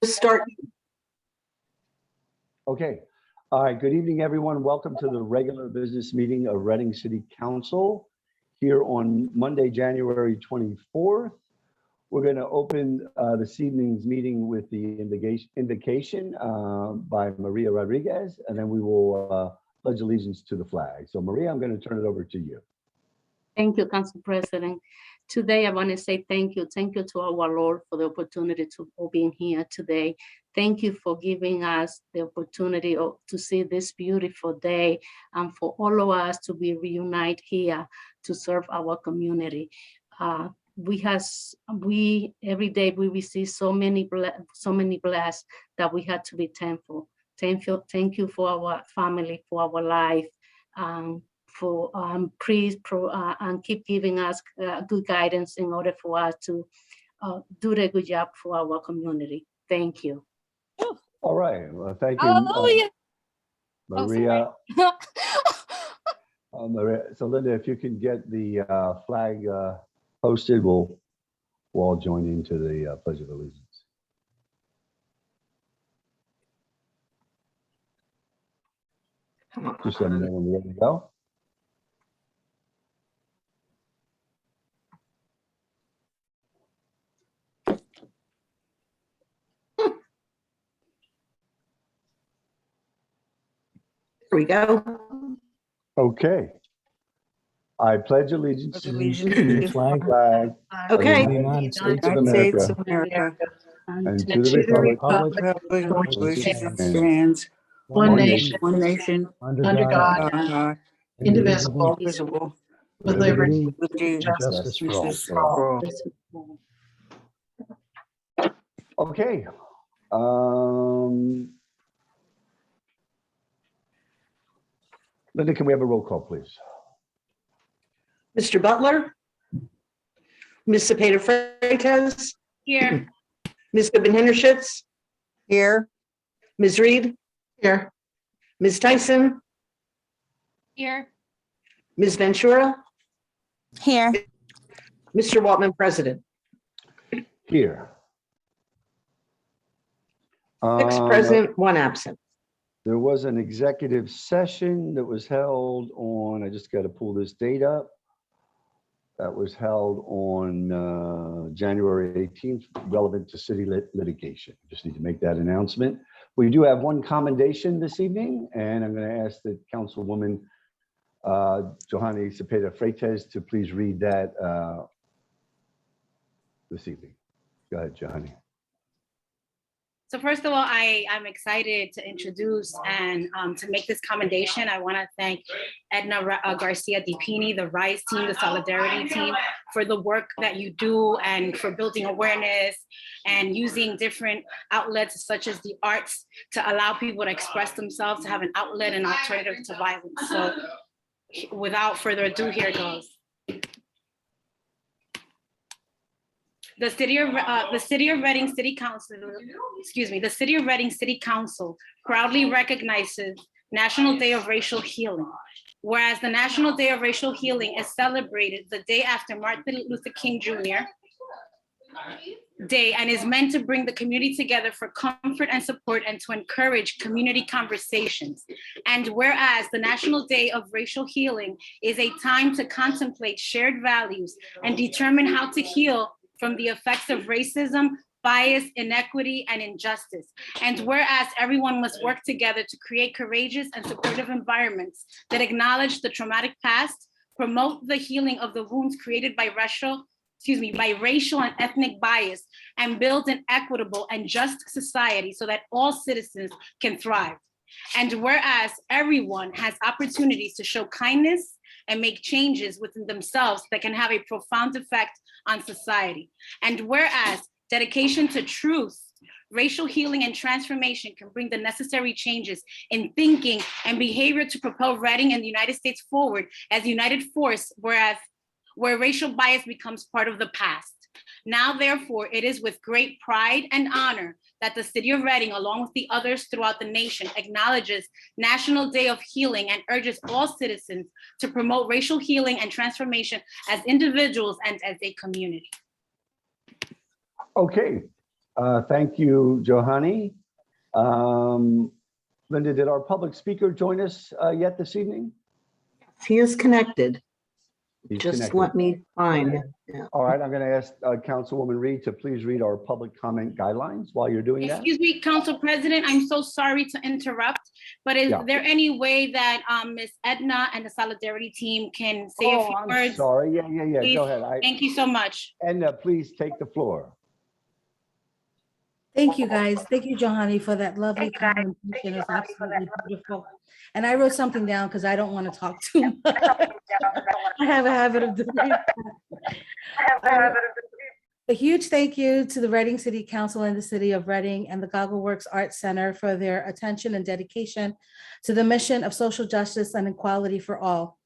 Start. Okay. All right. Good evening, everyone. Welcome to the regular business meeting of Reading City Council here on Monday, January 24th. We're going to open this evening's meeting with the invocation by Maria Rodriguez, and then we will pledge allegiance to the flag. So Maria, I'm going to turn it over to you. Thank you, Council President. Today, I want to say thank you. Thank you to our Lord for the opportunity to be here today. Thank you for giving us the opportunity to see this beautiful day and for all of us to be reunited here to serve our community. Every day we receive so many blessings that we had to be thankful. Thank you for our family, for our life. Please and keep giving us good guidance in order for us to do the good job for our community. Thank you. All right. Well, thank you, Maria. Maria. So Linda, if you can get the flag posted, we'll all join into the Pledge of Allegiance. Just let me know when you're ready to go. Here we go. Okay. I pledge allegiance to the flag Okay. of the United States of America and to the republic for which it and stands, One nation, one nation, under God, God, indivisible, indivisible, with liberty liberty, and justice for all. justice for all. Okay. Linda, can we have a roll call, please? Mr. Butler, Ms. Cepeda Freitas, Here. Ms. Goodman-Hinderschutz, Here, Ms. Reed, here, Ms. Tyson, Here. Ms. Ventura, Here. Mr. Waltman, President. Here. 6 present, 1 absent. There was an executive session that was held on, I just got to pull this date up. That was held on January 18th, relevant to city litigation. Just need to make that announcement. We do have one commendation this evening, and I'm going to ask the Councilwoman Johanny Cepeda Freitas to please read that this evening. Go ahead, Johanny. So first of all, I'm excited to introduce and to make this commendation. I want to thank Edna Garcia DiPini, the RISE team, the Solidarity team, for the work that you do and for building awareness and using different outlets such as the arts to allow people to express themselves, to have an outlet and alternative to violence. So without further ado, here it goes. The City of Reading City Council, the City of Reading City Council proudly recognizes National Day of Racial Healing. Whereas the National Day of Racial Healing is celebrated the day after Martin Luther King Jr. Day and is meant to bring the community together for comfort and support and to encourage community conversations. And whereas the National Day of Racial Healing is a time to contemplate shared values and determine how to heal from the effects of racism, bias, inequity, and injustice. And whereas everyone must work together to create courageous and supportive environments that acknowledge the traumatic past, promote the healing of the wounds created by racial and ethnic bias, and build an equitable and just society so that all citizens can thrive. And whereas everyone has opportunities to show kindness and make changes within themselves that can have a profound effect on society. And whereas dedication to truth, racial healing and transformation can bring the necessary changes in thinking and behavior to propel Reading and the United States forward as a united force, where racial bias becomes part of the past. Now, therefore, it is with great pride and honor that the City of Reading, along with the others throughout the nation, acknowledges National Day of Healing and urges all citizens to promote racial healing and transformation as individuals and as a community. Okay. Thank you, Johanny. Linda, did our public speaker join us yet this evening? He is connected. He's Just connected. let me find him. Yeah. All right, I'm going to ask Councilwoman Reed to please read our public comment guidelines while you're doing that. Excuse me, Council President, I'm so sorry to interrupt, but is Yeah. there any way that Ms. Edna and the Solidarity team can say a few I'm words? sorry. Yeah. Please. Go ahead. Thank you so much. Edna, please take the floor. Thank you, guys. Thank you, Johanny, for that lovely commentation. It's absolutely beautiful. And I wrote something down because I don't want to talk too much. I have a habit of doing that. A huge thank you to the Reading City Council and the City of Reading and the Goggleworks Arts Center for their attention and dedication to the mission of social justice and equality for all.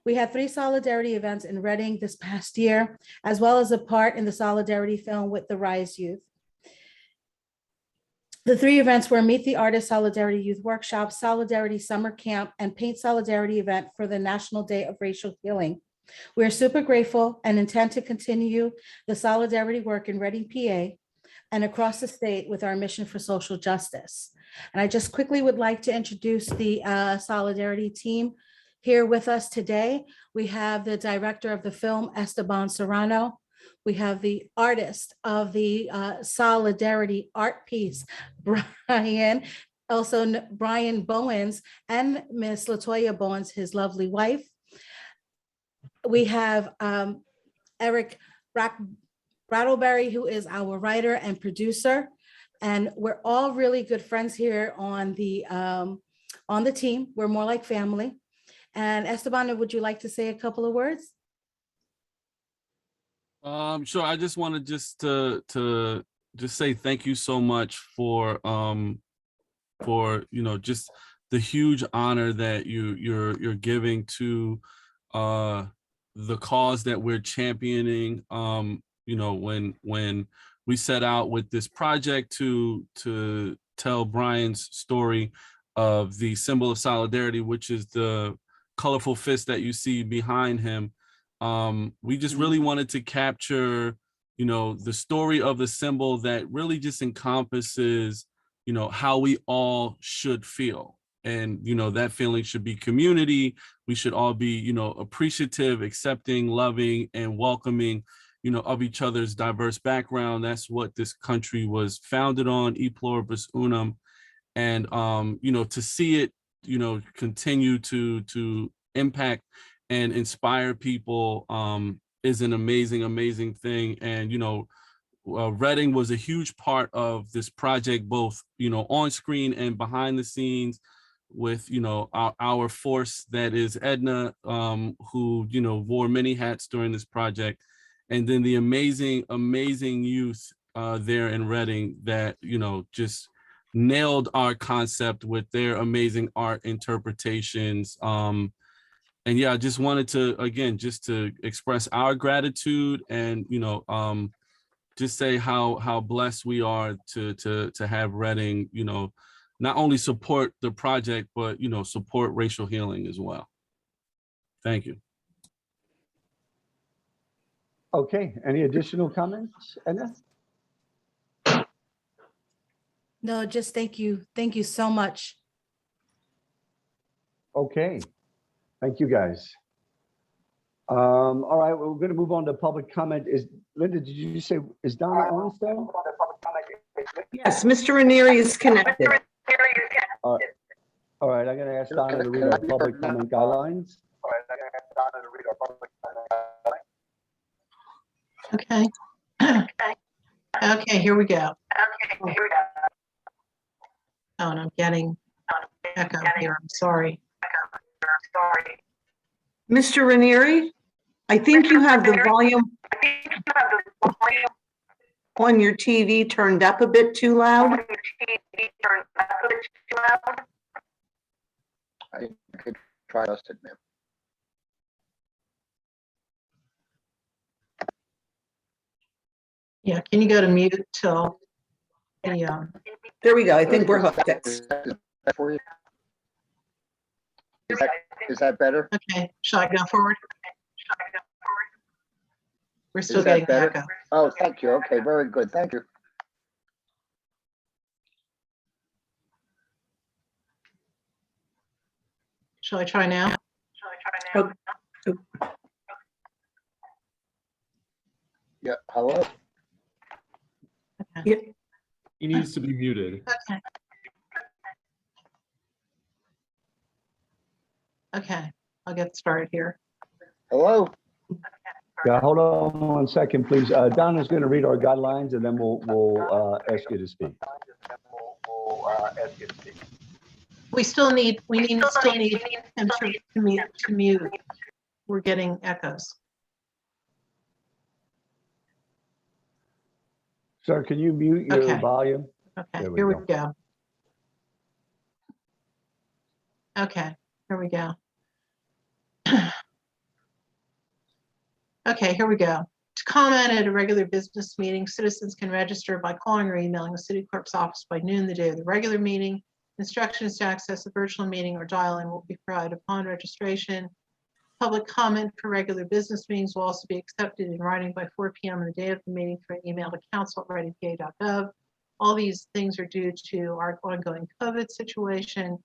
We had 3 solidarity events in Reading this past year, as well as a part in the solidarity film with the Rise Youth. The 3 events were Meet the Artist Solidarity Youth Workshop, Solidarity Summer Camp, and Paint Solidarity event for the National Day of Racial Healing. We are super grateful and intend to continue the solidarity work in Reading, PA, and across the state with our mission for social justice. And I just quickly would like to introduce the solidarity team here with us today. We have the director of the film, Esteban Serrano. We have the artist of the solidarity art piece, Brian Bowens, and Miss Latoya Bowens, his lovely wife. We have Eric Rattleberry, who is our writer and producer. And we're all really good friends here on the team. We're more like family. And Esteban, would you like to say a couple of words? Sure. I just wanted to just say thank you so much for just the huge honor that you're giving to the cause that we're championing. When we set out with this project to tell Brian's story of the symbol of solidarity, which is the colorful fist that you see behind him. We just really wanted to capture, the story of the symbol that really just encompasses, how we all should feel. And, that feeling should be community. We should all be, appreciative, accepting, loving, and welcoming, of each other's diverse background. That's what this country was founded on, e pluribus unum. And, to see it, continue to impact and inspire people is an amazing thing. And, Reading was a huge part of this project, both, on screen and behind the scenes with, our force that is Edna, who, wore many hats during this project. And then the amazing youth there in Reading that, just nailed our concept with their amazing art interpretations. And yeah, I just wanted to, again, just to express our gratitude and, just say how blessed we are to have Reading, not only support the project, but, support racial healing as well. Thank you. Okay, any additional comments, Edna? No, just thank you. Thank you so much. Okay, thank you, guys. All right, we're going to move on to public comment. Linda, did you say, is Donna on still? Yes, Mr. Ranieri is connected. All right, I'm going to ask Donna to read our public comment guidelines. Okay. Okay, here we go. Oh, and I'm getting echo here. I'm sorry. Mr. Ranieri, I think you have the volume on your TV turned up a bit too loud. I could try to adjust it, ma'am. Yeah, can you go to mute till the, There we go. I think we're hooked. Is that for you? Is that better? okay, shall I go forward? We're still Is that getting better? echo. Oh, thank you. Okay, very good. Thank you. Shall I try now? Yeah, hello? Okay. He needs to be muted. Okay. Okay, I'll get started here. Hello? Yeah, hold on 1 second, please. Donna's going to read our guidelines and then we'll ask you to speak. We still need him to mute. We're getting echoes. Sir, can you mute your Okay. volume? Okay, There we here we go. go. Okay, here we go. Okay, here we go. To comment at a regular business meeting, citizens can register by calling or emailing the city clerk's office by noon the day of the regular meeting. Instructions to access the virtual meeting or dial-in will be provided upon registration. Public comment for regular business meetings will also be accepted in writing by 4 p.m. on the day of the meeting through an email to council@readypa.gov. All these things are due to our ongoing COVID situation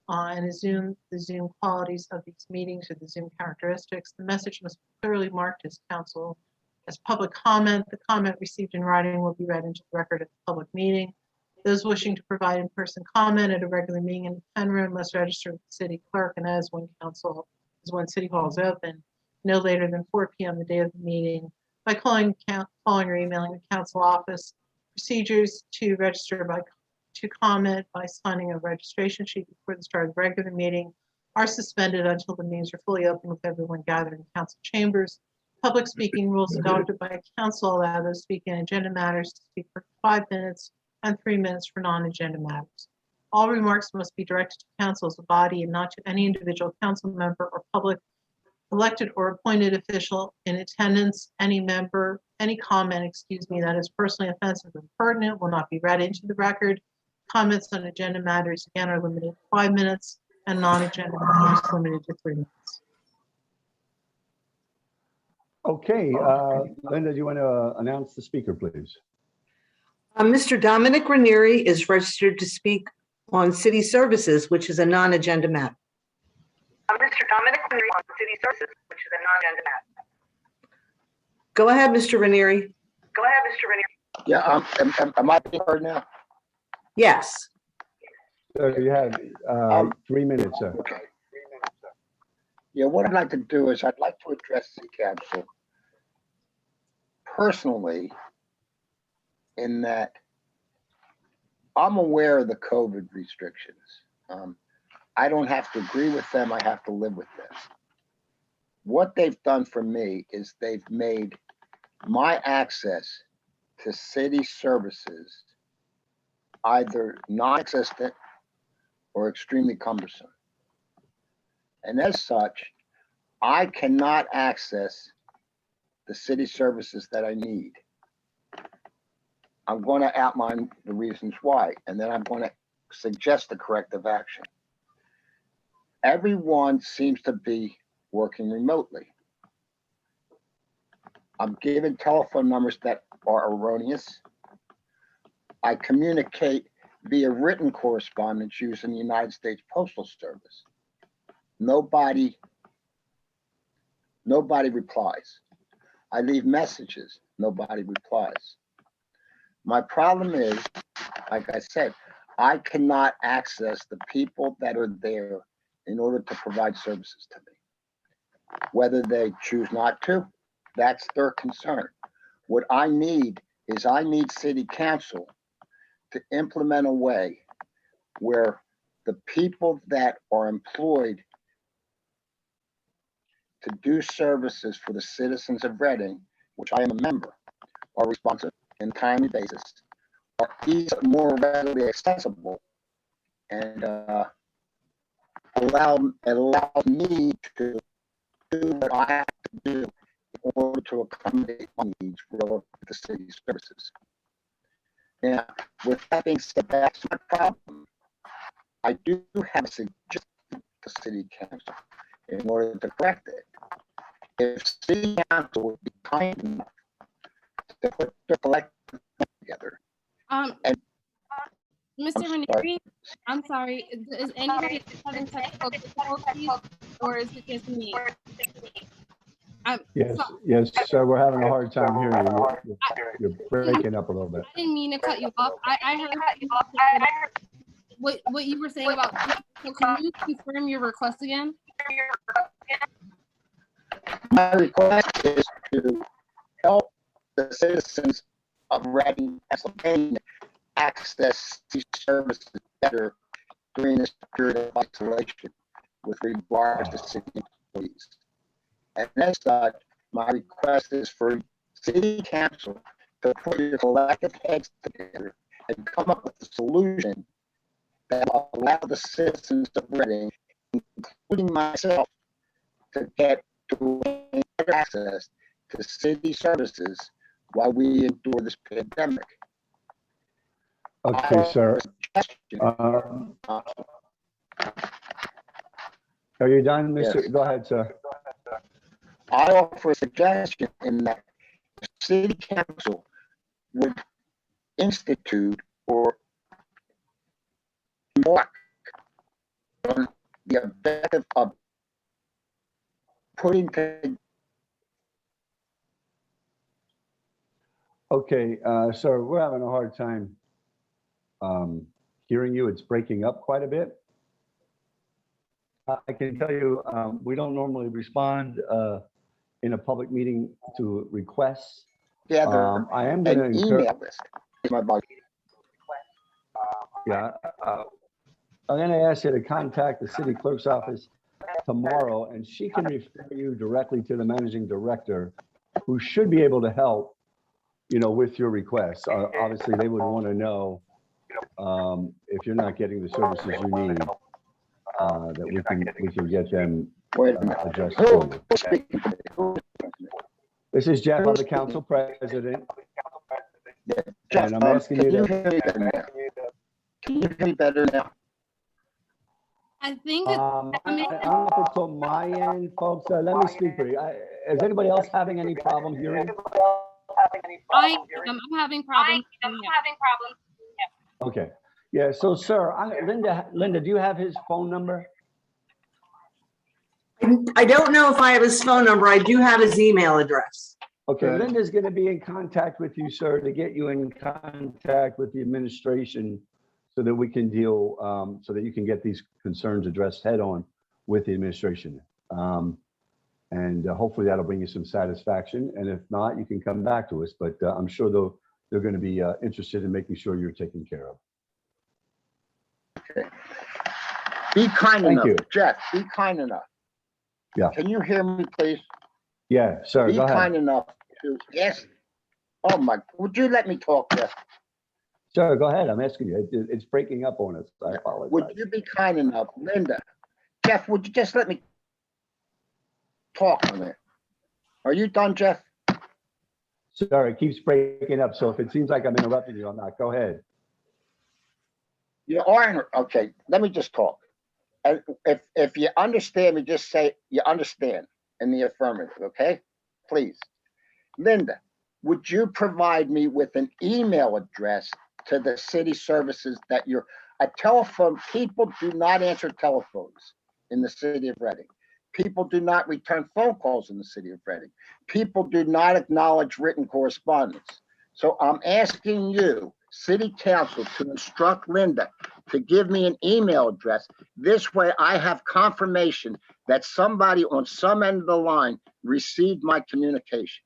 and the Zoom qualities of these meetings or the Zoom characteristics. The message must be clearly marked as council as public comment. The comment received in writing will be read into the record at the public meeting. Those wishing to provide in-person comment at a regular meeting in the Penn Room must register with the city clerk and as when City Hall is open, no later than 4 p.m. the day of the meeting by calling or emailing the council office. Procedures to register to comment by signing a registration sheet before the start of the regular meeting are suspended until the meetings are fully open with everyone gathered in council chambers. Public speaking rules adopted by council allow those speaking on agenda matters to speak for 5 minutes and 3 minutes for non-agenda matters. All remarks must be directed to council as a body and not to any individual council member or public elected or appointed official in attendance. Any comment, that is personally offensive or pertinent will not be read into the record. Comments on agenda matters again are limited to 5 minutes and non-agenda matters limited to 3 minutes. Okay, Linda, do you want to announce the speaker, please? Mr. Dominic Ranieri is registered to speak on city services, which is a non-agenda matter. Mr. Dominic Ranieri on city services, which is a non-agenda matter. Go ahead, Mr. Ranieri. Go ahead, Mr. Ranieri. Yeah, am I being heard now? Yes. So you have 3 minutes, sir. Okay. Yeah, what I'd like to do is I'd like to address the council personally in that I'm aware of the COVID restrictions. I don't have to agree with them. I have to live with them. What they've done for me is they've made my access to city services either non-existent or extremely cumbersome. And as such, I cannot access the city services that I need. I'm going to outline the reasons why, and then I'm going to suggest the corrective action. Everyone seems to be working remotely. I'm given telephone numbers that are erroneous. I communicate via written correspondence using the United States Postal Service. Nobody replies. I leave messages, nobody replies. My problem is, like I said, I cannot access the people that are there in order to provide services to me. Whether they choose not to, that's their concern. What I need is I need city council to implement a way where the people that are employed to do services for the citizens of Reading, which I am a member, are responsive on a timely basis, are more readily accessible, and allow me to do what I have to do in order to accommodate my needs relative to city services. Now, with that being said, that's my problem. I do have a suggestion to the city council in order to correct it. If city council would be kind enough to put their collective together. Mr. I'm Ranieri, I'm sorry, is anybody having technical difficulties or is it just me? Yes, So- yes, sir, we're having a hard time hearing you. You're breaking up a little bit. I didn't mean to cut you off. I heard what you were saying about, so can you confirm your request again? My request is to help the citizens of Reading, Pennsylvania access these services better during this period of isolation with regards to city employees. And as such, my request is for city council to put your collective heads together and come up with a solution that will allow the citizens of Reading, including myself, to get to better access to city services while we endure this pandemic. Okay, sir. Are you done, Mr.? Yes. Go ahead, sir. I offer a suggestion in that the city council would institute or mark on the objective of putting Okay, sir, we're having a hard time hearing you. It's breaking up quite a bit. I can tell you, we don't normally respond in a public meeting to requests. together I am going to an encourage, email list. Is my advice. yeah, I'm going to ask you to contact the city clerk's office tomorrow, and she can refer you directly to the managing director, who should be able to help, you know, with your requests. Obviously, they would want to know if you're not getting the services you need, that we can get them Wait a minute. addressed. Who- for you. who's speaking to me? Who- This is Jeff, I'm the council president, Jeff, and I'm asking can you you to. hear me better now? Can you hear me better now? I think I don't know if it's on my end, folks. Let me speak for you. Is anybody else having any problem hearing? I'm having problems. Okay, yeah, so sir, Linda, do you have his phone number? I don't know if I have his phone number. I do have his email address. Okay, Good. Linda's gonna be in contact with you, sir, to get you in contact with the administration so that we can deal, so that you can get these concerns addressed head on with the administration. And hopefully that'll bring you some satisfaction. And if not, you can come back to us, but I'm sure they're gonna be interested in making sure you're taken care of. Be kind Thank enough, you. Jeff, be kind enough. Yeah. Can you hear me, please? Yeah, sir, Be go ahead. kind enough to ask. Oh my, would you let me talk, Jeff? Sir, go ahead. I'm asking you. It's breaking up on us. I apologize. Would you be kind enough, Linda? Jeff, would you just let me talk on it? Are you done, Jeff? Sir, it keeps breaking up, so if it seems like I'm interrupting you, I'm not. Go ahead. You are, okay, let me just talk. And if you understand me, just say you understand in the affirmative, okay? Please. Linda, would you provide me with an email address to the city services that a telephone, people do not answer telephones in the city of Reading. People do not return phone calls in the city of Reading. People do not acknowledge written correspondence. So I'm asking you, city council, to instruct Linda to give me an email address. This way I have confirmation that somebody on some end of the line received my communication.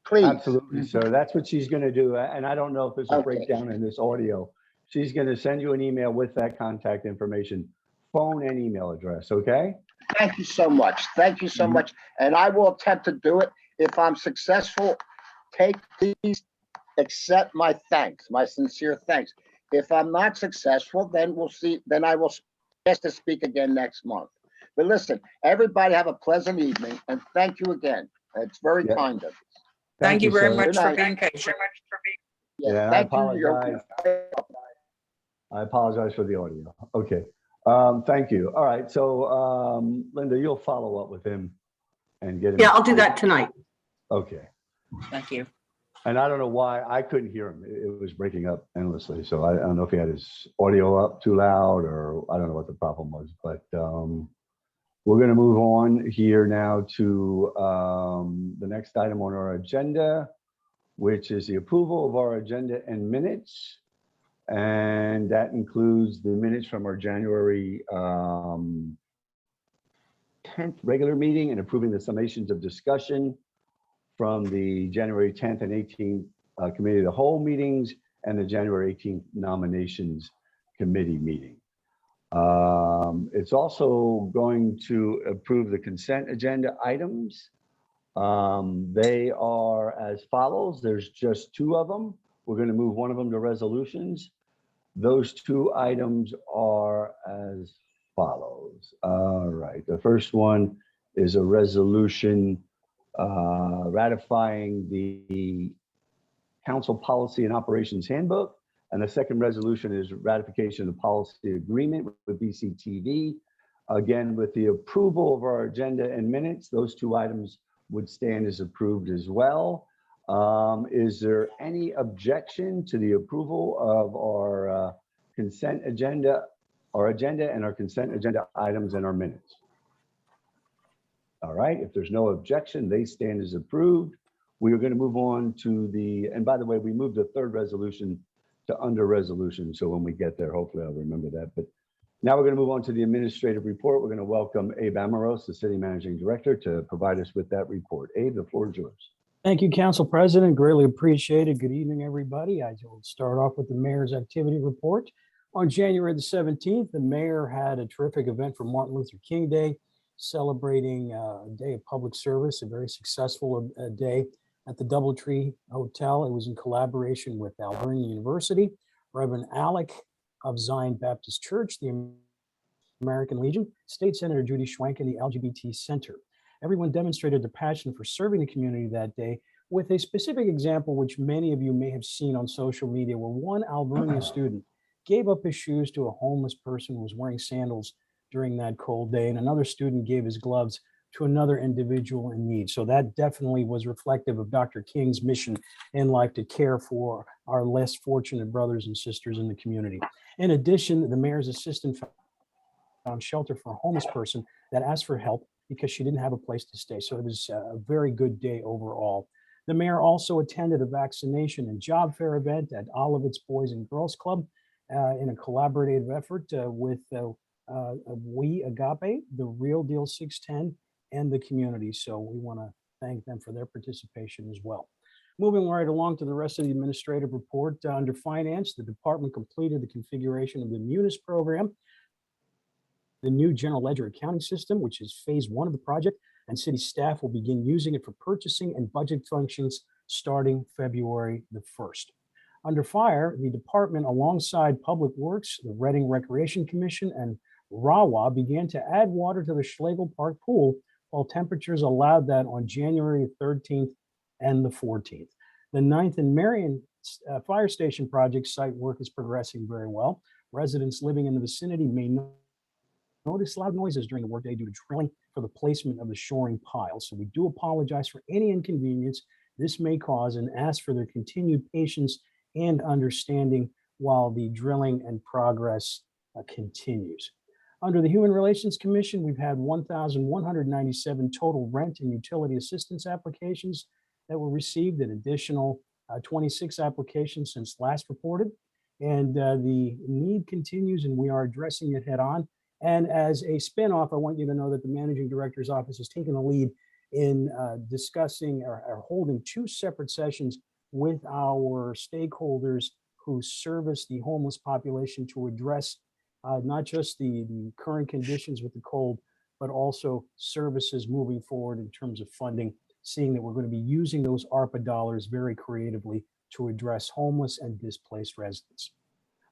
Please. Absolutely, sir. That's what she's going to do. And I don't know if there's a Okay. breakdown in this audio. She's going to send you an email with that contact information, phone and email address, okay? Thank you so much. Thank you so much. And I will attempt to do it. If I'm successful, please accept my thanks, my sincere thanks. If I'm not successful, then we'll see, then I will ask to speak again next month. But listen, everybody have a pleasant evening and thank you again. It's very Yeah. kind of you. Thank you very sir. much Good for night. being patient. Yeah, I Thank you. You're- apologize. I apologize for the audio. Okay. Thank you. All right. So, Linda, you'll follow up with him and get him. Yeah, I'll do that tonight. Okay. Thank you. And I don't know why I couldn't hear him. It was breaking up endlessly. So I don't know if he had his audio up too loud or I don't know what the problem was, but we're going to move on here now to the next item on our agenda, which is the approval of our agenda and minutes. And that includes the minutes from our January 10th regular meeting and approving the summations of discussion from the January 10th and 18th Committee of the Whole meetings and the January 18th Nominations Committee meeting. It's also going to approve the consent agenda items. They are as follows. There's just 2 of them. We're going to move one of them to resolutions. Those 2 items are as follows. All right. The first one is a resolution ratifying the Council Policy and Operations Handbook. And the second resolution is ratification of the policy agreement with BCTV. Again, with the approval of our agenda and minutes, those 2 items would stand as approved as well. Is there any objection to the approval of our consent agenda, and our consent agenda items and our minutes? All right, if there's no objection, they stand as approved. We are going to move on to the, and by the way, we moved the 3rd resolution to under resolution. So when we get there, hopefully I'll remember that. But now we're going to move on to the administrative report. We're going to welcome Abe Amoros, the City Managing Director, to provide us with that report. Abe, the floor is yours. Thank you, Council President. Greatly appreciated. Good evening, everybody. I will start off with the mayor's activity report. On January the 17th, the mayor had a terrific event for Martin Luther King Day, celebrating a day of public service, a very successful day at the Doubletree Hotel. It was in collaboration with Alberni University, Reverend Alec of Zion Baptist Church, the American Legion, State Senator Judy Schwenk, and the LGBT Center. Everyone demonstrated their passion for serving the community that day with a specific example, which many of you may have seen on social media, where one Alvernia student gave up his shoes to a homeless person who was wearing sandals during that cold day, and another student gave his gloves to another individual in need. So that definitely was reflective of Dr. King's mission in life, to care for our less fortunate brothers and sisters in the community. In addition, the mayor's assistant found shelter for a homeless person that asked for help because she didn't have a place to stay. So it was a very good day overall. The mayor also attended a vaccination and job fair event at Olivet's Boys and Girls Club in a collaborative effort with We Agape, the Real Deal 610, and the community. So we want to thank them for their participation as well. Moving right along to the rest of the administrative report, under finance, the department completed the configuration of the Munis program, the new general ledger accounting system, which is phase 1 of the project, and city staff will begin using it for purchasing and budget functions starting February the 1st. Under fire, the department, alongside Public Works, the Reading Recreation Commission, and RAWA, began to add water to the Schlegel Park pool, while temperatures allowed that on January 13th and the 14th. The 9th and Marion Fire Station project site work is progressing very well. Residents living in the vicinity may notice loud noises during the workday due to drilling for the placement of the shoring piles. So we do apologize for any inconvenience this may cause and ask for their continued patience and understanding while the drilling and progress continues. Under the Human Relations Commission, we've had 1,197 total rent and utility assistance applications that were received, an additional 26 applications since last reported. And the need continues, and we are addressing it head on. And as a spinoff, I want you to know that the Managing Director's Office has taken a lead in discussing or holding 2 separate sessions with our stakeholders who service the homeless population to address not just the current conditions with the cold, but also services moving forward in terms of funding, seeing that we're going to be using those ARPA dollars very creatively to address homeless and displaced residents.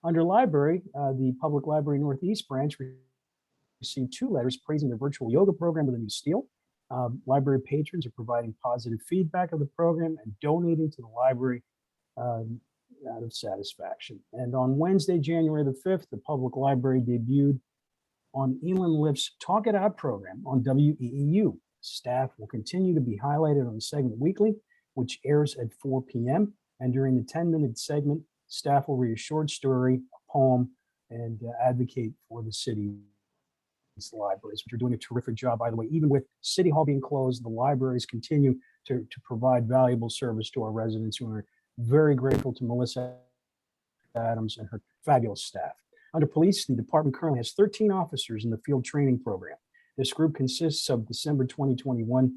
Under library, the Public Library Northeast branch received 2 letters praising the virtual yoga program with a new steel. Library patrons are providing positive feedback of the program and donating to the library out of satisfaction. And on Wednesday, January the 5th, the public library debuted on Elin Lift's Talk It Out program on WEEU. Staff will continue to be highlighted on the segment weekly, which airs at 4 p.m. And during the 10-minute segment, staff will read a short story, a poem, and advocate for the city's libraries, which are doing a terrific job, by the way. Even with City Hall being closed, the libraries continue to provide valuable service to our residents, who are very grateful to Melissa Adams and her fabulous staff. Under police, the department currently has 13 officers in the field training program. This group consists of December 2021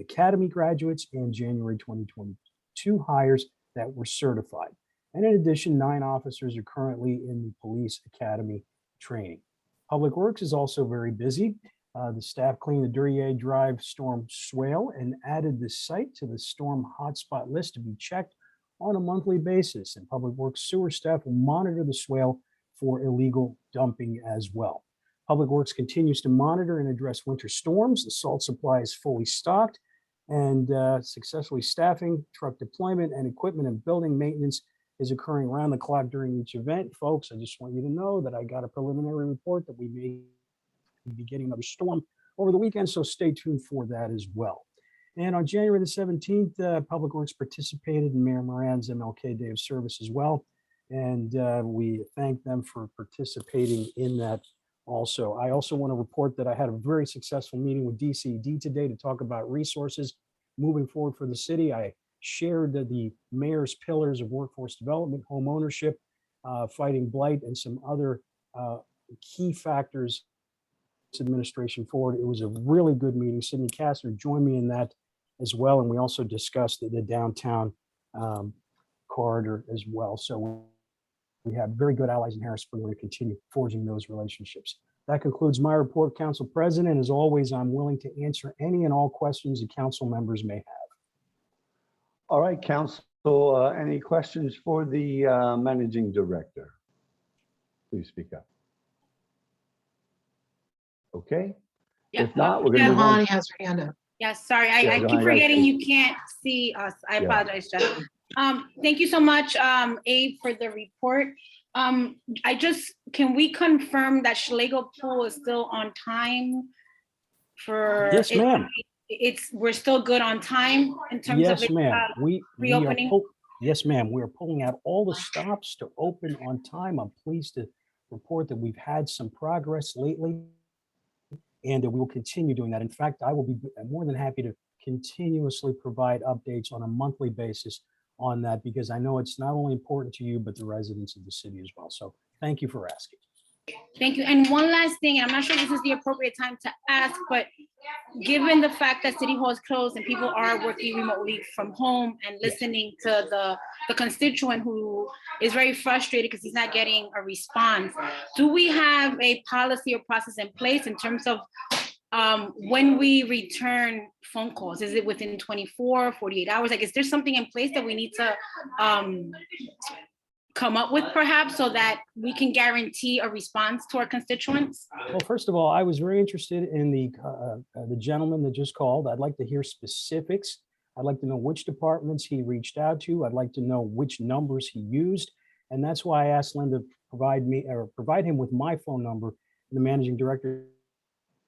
Academy graduates and January 2022 hires that were certified. And in addition, 9 officers are currently in the Police Academy training. Public Works is also very busy. The staff cleaned the Duryea Drive storm swale and added the site to the storm hotspot list to be checked on a monthly basis. And Public Works sewer staff will monitor the swale for illegal dumping as well. Public Works continues to monitor and address winter storms. The salt supply is fully stocked and successfully staffing, truck deployment, and equipment and building maintenance is occurring around the clock during each event. Folks, I just want you to know that I got a preliminary report that we may be getting another storm over the weekend, so stay tuned for that as well. And on January the 17th, Public Works participated in Mayor Moran's MLK Day of Service as well. And we thank them for participating in that also. I also want to report that I had a very successful meeting with DCD today to talk about resources moving forward for the city. I shared the mayor's pillars of workforce development, home ownership, fighting blight, and some other key factors to administration forward. It was a really good meeting. Sidney Kastner joined me in that as well. And we also discussed the downtown corridor as well. So we have very good allies in Harrisburg. We're going to continue forging those relationships. That concludes my report, Council President. As always, I'm willing to answer any and all questions that council members may have. All right, Council, any questions for the Managing Director? Please speak up. Okay. Yeah. If not, we're going to Yeah, move on. Bonnie has her hand up. Yes, sorry, Yeah, I go keep ahead, forgetting please. you can't see us. I Yeah. apologize, Jeff. Thank you so much, Abe, for the report. Can we confirm that Schlegel Pool is still on time for? Yes, ma'am. We're still good on time in terms of Yes, it, ma'am. We are reopening? yes, ma'am. We are pulling out all the stops to open on time. I'm pleased to report that we've had some progress lately, and we will continue doing that. In fact, I will be more than happy to continuously provide updates on a monthly basis on that, because I know it's not only important to you, but the residents of the city as well. So thank you for asking. Thank you. And one last thing, and I'm not sure this is the appropriate time to ask, but given the fact that City Hall is closed and people are working remotely from home and listening to the constituent who is very frustrated because he's not getting a response, do we have a policy or process in place in terms of when we return phone calls? Is it within 24, 48 hours? Like, is there something in place that we need to come up with perhaps so that we can guarantee a response to our constituents? Well, first of all, I was very interested in the gentleman that just called. I'd like to hear specifics. I'd like to know which departments he reached out to. I'd like to know which numbers he used. And that's why I asked Linda to provide him with my phone number in the managing director's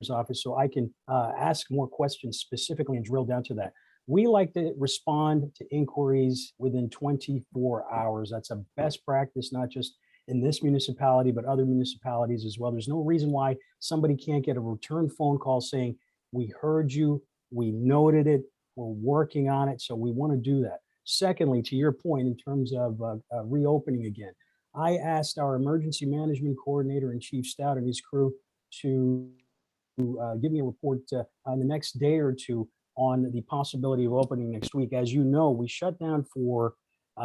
office, so I can ask more questions specifically and drill down to that. We like to respond to inquiries within 24 hours. That's a best practice, not just in this municipality, but other municipalities as well. There's no reason why somebody can't get a return phone call saying, we heard you, we noted it, we're working on it. So we want to do that. Secondly, to your point, in terms of reopening again, I asked our emergency management coordinator and Chief Stout and his crew to give me a report on the next day or two on the possibility of opening next week. As you know, we shut down for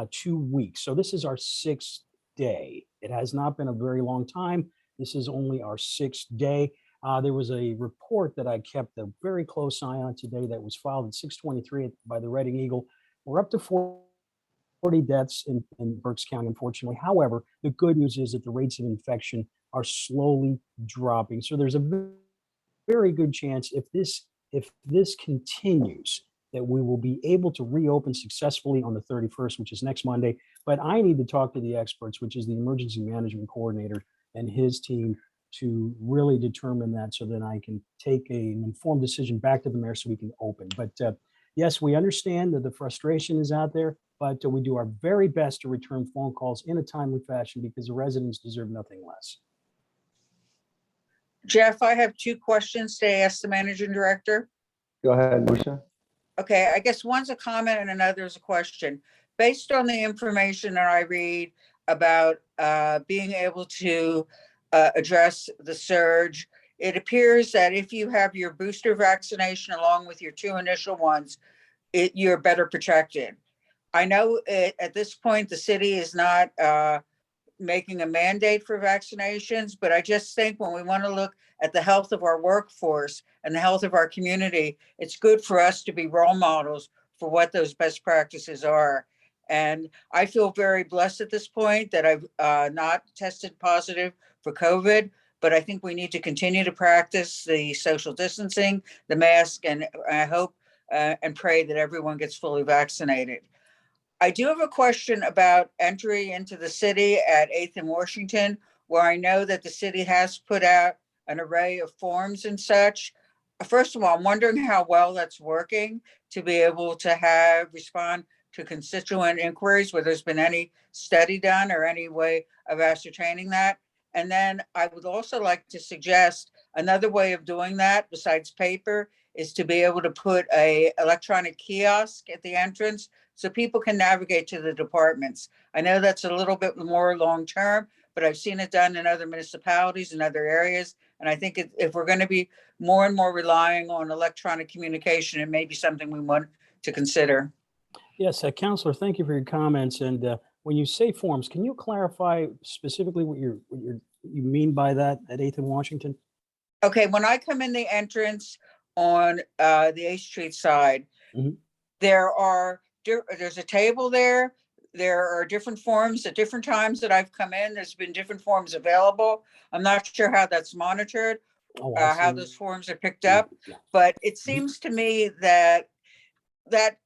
2 weeks. So this is our 6th day. It has not been a very long time. This is only our 6th day. There was a report that I kept a very close eye on today that was filed at 6:23 by the Reading Eagle. We're up to 40 deaths in Berks County, unfortunately. However, the good news is that the rates of infection are slowly dropping. So there's a very good chance if this continues, that we will be able to reopen successfully on the 31st, which is next Monday. But I need to talk to the experts, which is the emergency management coordinator and his team, to really determine that, so that I can take an informed decision back to the mayor so we can open. But yes, we understand that the frustration is out there, but we do our very best to return phone calls in a timely fashion because the residents deserve nothing less. Jeff, I have two questions to ask the managing director. Go ahead, Marcia. Okay, I guess one's a comment and another is a question. Based on the information that I read about being able to address the surge, it appears that if you have your booster vaccination along with your two initial ones, you're better protected. I know at this point, the city is not making a mandate for vaccinations, but I just think when we want to look at the health of our workforce and the health of our community, it's good for us to be role models for what those best practices are. And I feel very blessed at this point that I've not tested positive for COVID, but I think we need to continue to practice the social distancing, the mask, and I hope and pray that everyone gets fully vaccinated. I do have a question about entry into the city at 8th and Washington, where I know that the city has put out an array of forms and such. First of all, I'm wondering how well that's working to be able to respond to constituent inquiries, where there's been any study done or any way of ascertaining that. And then I would also like to suggest another way of doing that besides paper is to be able to put a electronic kiosk at the entrance so people can navigate to the departments. I know that's a little bit more long-term, but I've seen it done in other municipalities and other areas. And I think if we're going to be more and more relying on electronic communication, it may be something we want to consider. Yes, Counselor, thank you for your comments. And when you say forms, can you clarify specifically what you mean by that at 8th and Washington? Okay, when I come in the entrance on the 8th Street side, there's a table there. There are different forms at different times that I've come in. There's been different forms available. I'm not sure how that's monitored, how those forms are picked up, but it seems to me that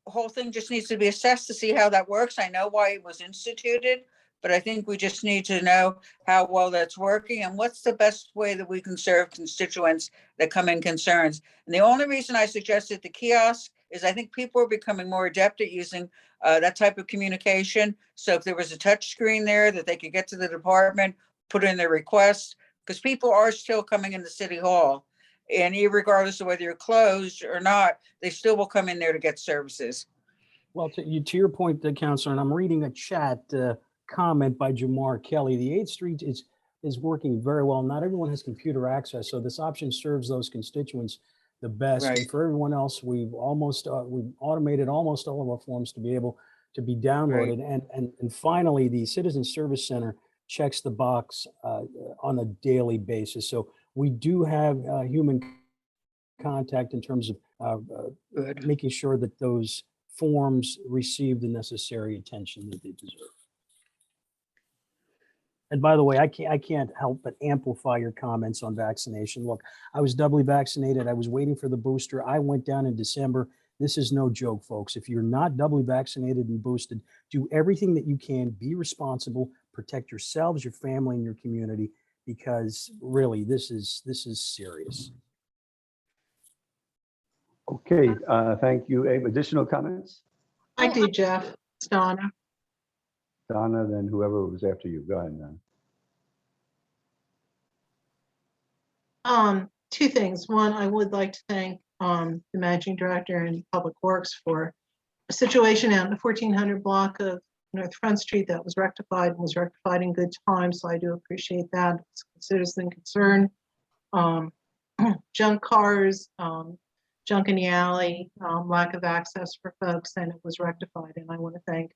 whole thing just needs to be assessed to see how that works. I know why it was instituted, but I think we just need to know how well that's working and what's the best way that we can serve constituents that come in concerns. And the only reason I suggested the kiosk is I think people are becoming more adept at using that type of communication. So if there was a touch screen there that they could get to the department, put in their request, because people are still coming into City Hall. And regardless of whether you're closed or not, they still will come in there to get services. Well, to your point, Counselor, and I'm reading a chat comment by Jamar Kelly. The 8th Street is working very well. Not everyone has computer access, so this option serves those constituents the best. Right. And for everyone else, we've automated almost all of our forms to be able to be downloaded. Right. And finally, the Citizen Service Center checks the box on a daily basis. So we do have human contact in terms of making sure that those forms receive the necessary attention that they deserve. And by the way, I can't help but amplify your comments on vaccination. Look, I was doubly vaccinated. I was waiting for the booster. I went down in December. This is no joke, folks. If you're not doubly vaccinated and boosted, do everything that you can. Be responsible. Protect yourselves, your family, and your community, because really, this is serious. Okay, thank you. Abe, additional comments? I do, Jeff. It's Donna. Donna, then whoever was after you. Go ahead, Donna. Two things. One, I would like to thank the managing director and Public Works for a situation out in the 1400 block of North Front Street that was rectified and was rectified in good time. So I do appreciate that. It's a citizen concern. Junk cars, junk in the alley, lack of access for folks, and it was rectified. And I want to thank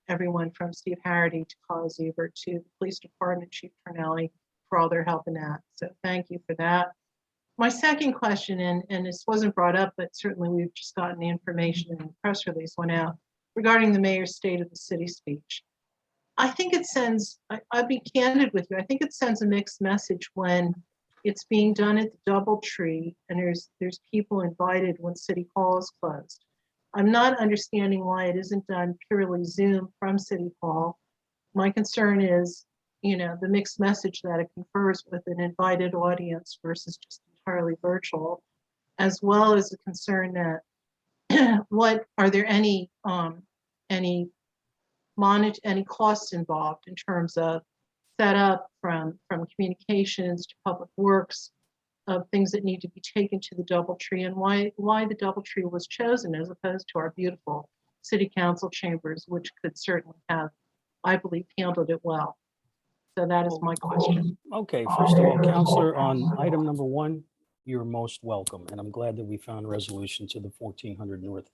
everyone from Steve Harity to Kyle Zieber to the police department, Chief Pernelli, for all their help in that. So thank you for that. My second question, and this wasn't brought up, but certainly we've just gotten the information and the press release went out regarding the mayor's State of the City speech. I think it sends, I'll be candid with you, I think it sends a mixed message when it's being done at the DoubleTree and there's people invited when City Hall is closed. I'm not understanding why it isn't done purely Zoom from City Hall. My concern is, the mixed message that it confers with an invited audience versus just entirely virtual, as well as a concern that what, are there any any costs involved in terms of setup from communications to public works, of things that need to be taken to the DoubleTree, and why the DoubleTree was chosen as opposed to our beautiful city council chambers, which could certainly have, I believe, handled it well. So that is my question. Okay, first of all, Counselor, on item number one, you're most welcome, and I'm glad that we found a resolution to the 1400 North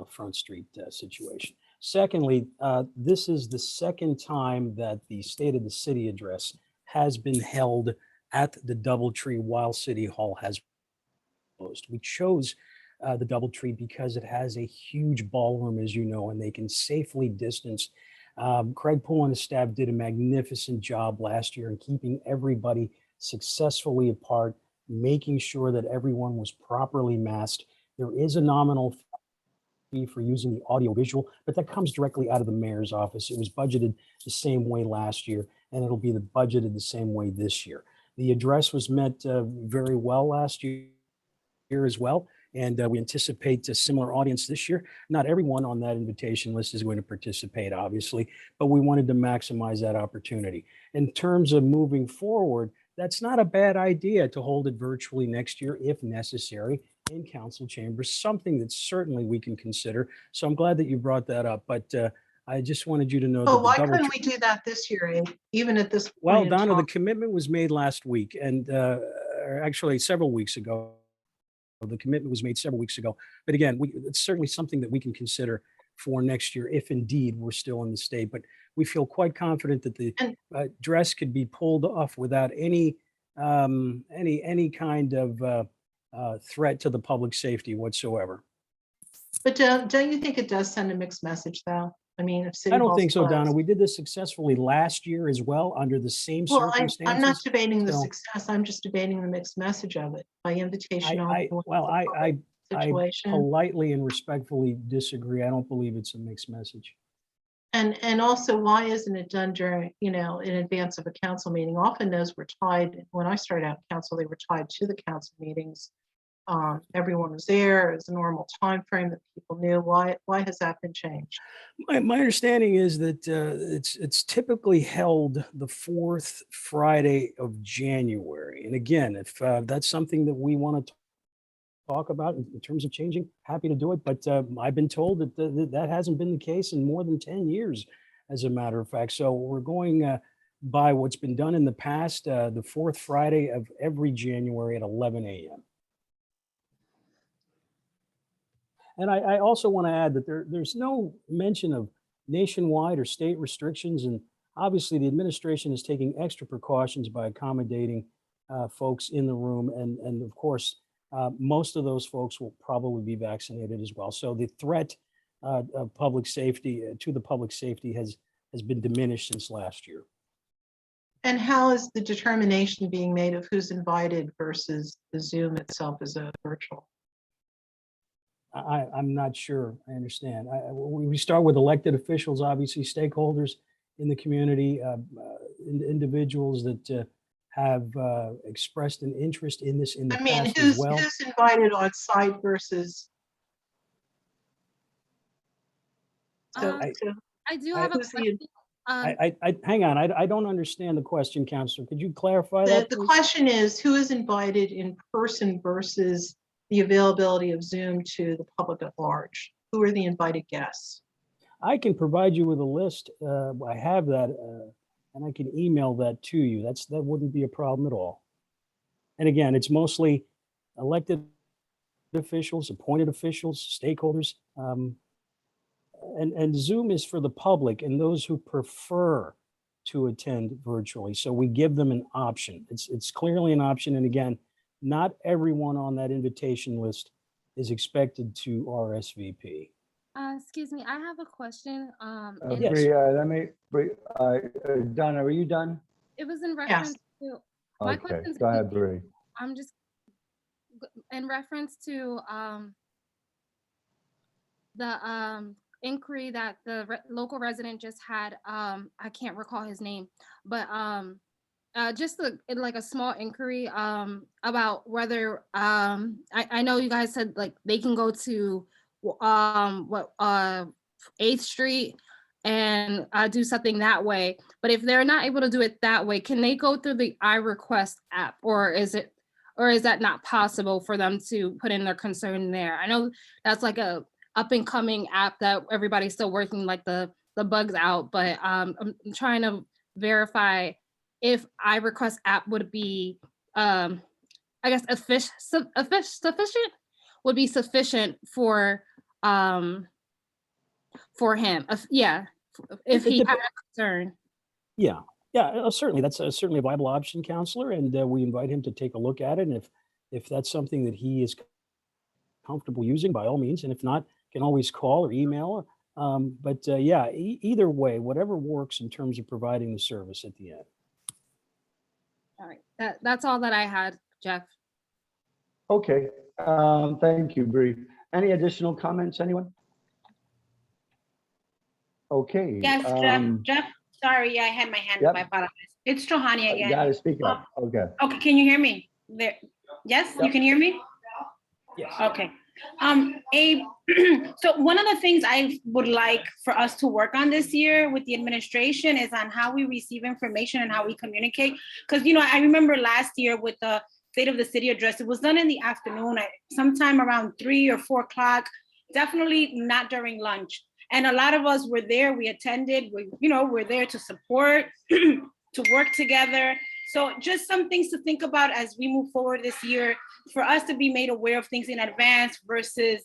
Front Street situation. Secondly, this is the second time that the State of the City address has been held at the DoubleTree while City Hall has closed. We chose the DoubleTree because it has a huge ballroom, as you know, and they can safely distance. Craig Poole and his staff did a magnificent job last year in keeping everybody successfully apart, making sure that everyone was properly masked. There is a nominal fee for using the audiovisual, but that comes directly out of the mayor's office. It was budgeted the same way last year, and it'll be budgeted the same way this year. The address was met very well last year as well, and we anticipate a similar audience this year. Not everyone on that invitation list is going to participate, obviously, but we wanted to maximize that opportunity. In terms of moving forward, that's not a bad idea to hold it virtually next year if necessary in council chambers, something that certainly we can consider. So I'm glad that you brought that up, but I just wanted you to know that Oh, the why double. couldn't we do that this year, Abe, even at this Well, point in Donna, the time? commitment was made last week and or actually several weeks ago. The commitment was made several weeks ago. But again, it's certainly something that we can consider for next year if indeed we're still in the state. But we feel quite confident that the dress could be pulled off without any kind of threat to the public safety whatsoever. But don't you think it does send a mixed message, though? I mean, if City I don't Hall's think so, Donna. closed. We did this successfully last year as well under the same Well, I'm circumstances. not debating the So success. I'm just debating the mixed message of it by invitation only. I Situation. politely and respectfully disagree. I don't believe it's a mixed message. And also, why isn't it done during, in advance of a council meeting? Often those were tied, when I started out in council, they were tied to the council meetings. Everyone was there. It was a normal time frame that people knew. Why has that been changed? My understanding is that it's typically held the fourth Friday of January. And again, if that's something that we want to talk about in terms of changing, happy to do it. But I've been told that that hasn't been the case in more than 10 years, as a matter of fact. So we're going by what's been done in the past, the fourth Friday of every January at 11 a.m. And I also want to add that there's no mention of nationwide or state restrictions. And obviously the administration is taking extra precautions by accommodating folks in the room. And of course, most of those folks will probably be vaccinated as well. So the threat of public safety to the public safety has been diminished since last year. And how is the determination being made of who's invited versus the Zoom itself as a virtual? I'm not sure. I understand. We start with elected officials, obviously stakeholders in the community, individuals that have expressed an interest in this in the past as well. Who's invited on site versus? I do have a question. Hang on. I don't understand the question, Counselor. Could you clarify that? The question is, who is invited in person versus the availability of Zoom to the public at large? Who are the invited guests? I can provide you with a list. I have that, and I can email that to you. That wouldn't be a problem at all. And again, it's mostly elected officials, appointed officials, stakeholders, and Zoom is for the public and those who prefer to attend virtually. So we give them an option. It's clearly an option. And again, not everyone on that invitation list is expected to RSVP. Excuse me, I have a question. Yes. Donna, are you done? It was in reference to my Okay, question's go ahead, easy. Bree. I'm just in reference to the inquiry that the local resident just had. I can't recall his name, but just like a small inquiry about whether I know you guys said like they can go to what 8th Street and do something that way. But if they're not able to do it that way, can they go through the iRequest app, or is that not possible for them to put in their concern there? I know that's like a up and coming app that everybody's still working like the bugs out, but I'm trying to verify if iRequest app would be I guess sufficient would be sufficient for him. If he had a concern. Yeah, certainly. That's certainly a viable option, Counselor, and we invite him to take a look at it. And if that's something that he is comfortable using, by all means, and if not, can always call or email. Either way, whatever works in terms of providing the service at the end. All right, that's all that I had, Jeff. Okay, thank you, Bree. Any additional comments, anyone? Okay. Yes, Jeff, sorry, I had my hand Yep. up, I apologize. It's Johanny again. Got to speak up. Okay. Okay, can you hear me? There, yes, you Yep. can hear me? Yes. Okay. Abe, so one of the things I would like for us to work on this year with the administration is on how we receive information and how we communicate. Because, I remember last year with the State of the City address, it was done in the afternoon, sometime around 3 or 4 o'clock, definitely not during lunch. And a lot of us were there, we attended, we're there to support, to work together. So just some things to think about as we move forward this year, for us to be made aware of things in advance versus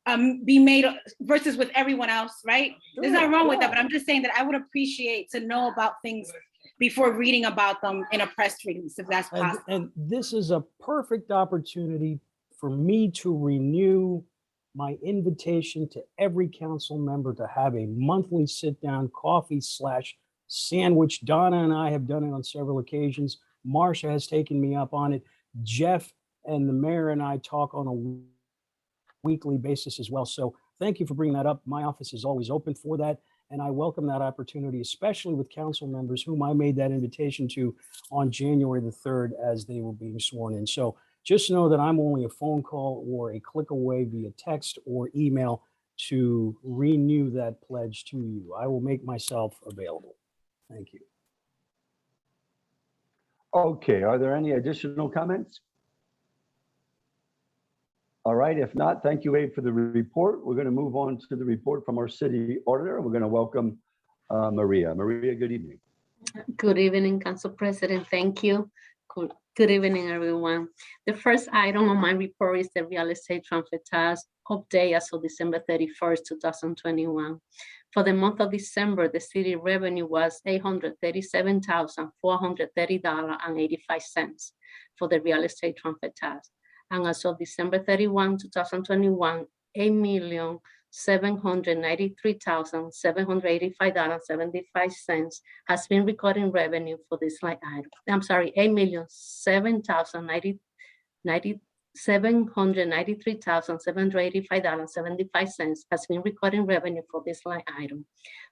versus with everyone else, right? There's nothing wrong with that, but I'm just saying that I would appreciate to know about things before reading about them in a press release, if that's possible. And this is a perfect opportunity for me to renew my invitation to every council member to have a monthly sit-down coffee/sandwich. Donna and I have done it on several occasions. Marcia has taken me up on it. Jeff and the mayor and I talk on a weekly basis as well. So thank you for bringing that up. My office is always open for that. And I welcome that opportunity, especially with council members whom I made that invitation to on January the 3rd as they were being sworn in. So just know that I'm only a phone call or a click away via text or email to renew that pledge to you. I will make myself available. Thank you. Okay, are there any additional comments? All right, if not, thank you, Abe, for the report. We're going to move on to the report from our city auditor. We're going to welcome Maria. Maria, good evening. Good evening, Council President. Thank you. Good evening, everyone. The first item on my report is the real estate transfer tax update as of December 31st, 2021. For the month of December, the city revenue was $837,430.85 for the real estate transfer tax. And as of December 31, 2021, $8,793,785.75 has been recorded in revenue for this line item. I'm sorry, $8,793,785.75 has been recorded in revenue for this line item.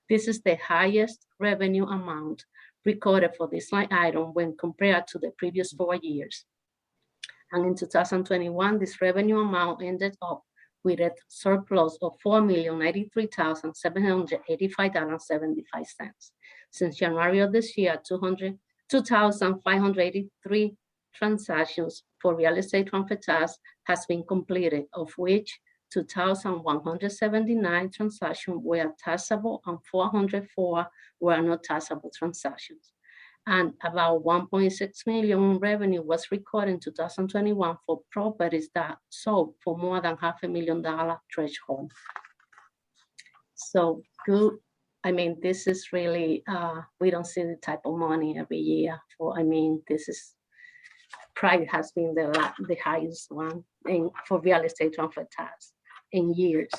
This is the highest revenue amount recorded for this line item when compared to the previous 4 years. And in 2021, this revenue amount ended up with a surplus of $4,093,785.75. Since January of this year, 2,583 transactions for real estate transfer tax has been completed, of which 2,179 transactions were taxable and 404 were not taxable transactions. And about 1.6 million in revenue was recorded in 2021 for properties that sold for more than $500,000 threshold. So good. I mean, this is really, we don't see the type of money every year for, this is, private has been the highest one for real estate transfer tax in years.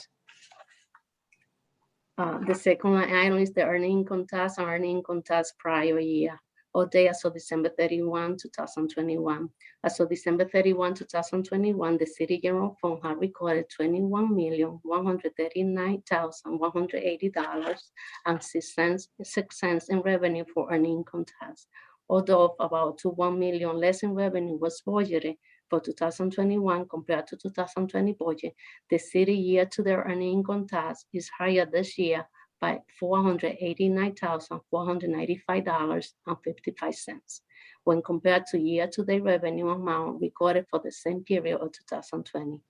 The second item is the earning income tax and earning income tax prior year. Update as of December 31, 2021. As of December 31, 2021, the city general fund had recorded $21,139,180.06 in revenue for earning income tax. Although about $1 million less in revenue was budgeted for 2021 compared to 2020 budget, the city year-to-date earning income tax is higher this year by $489,495.55 when compared to year-to-date revenue amount recorded for the same period of 2020.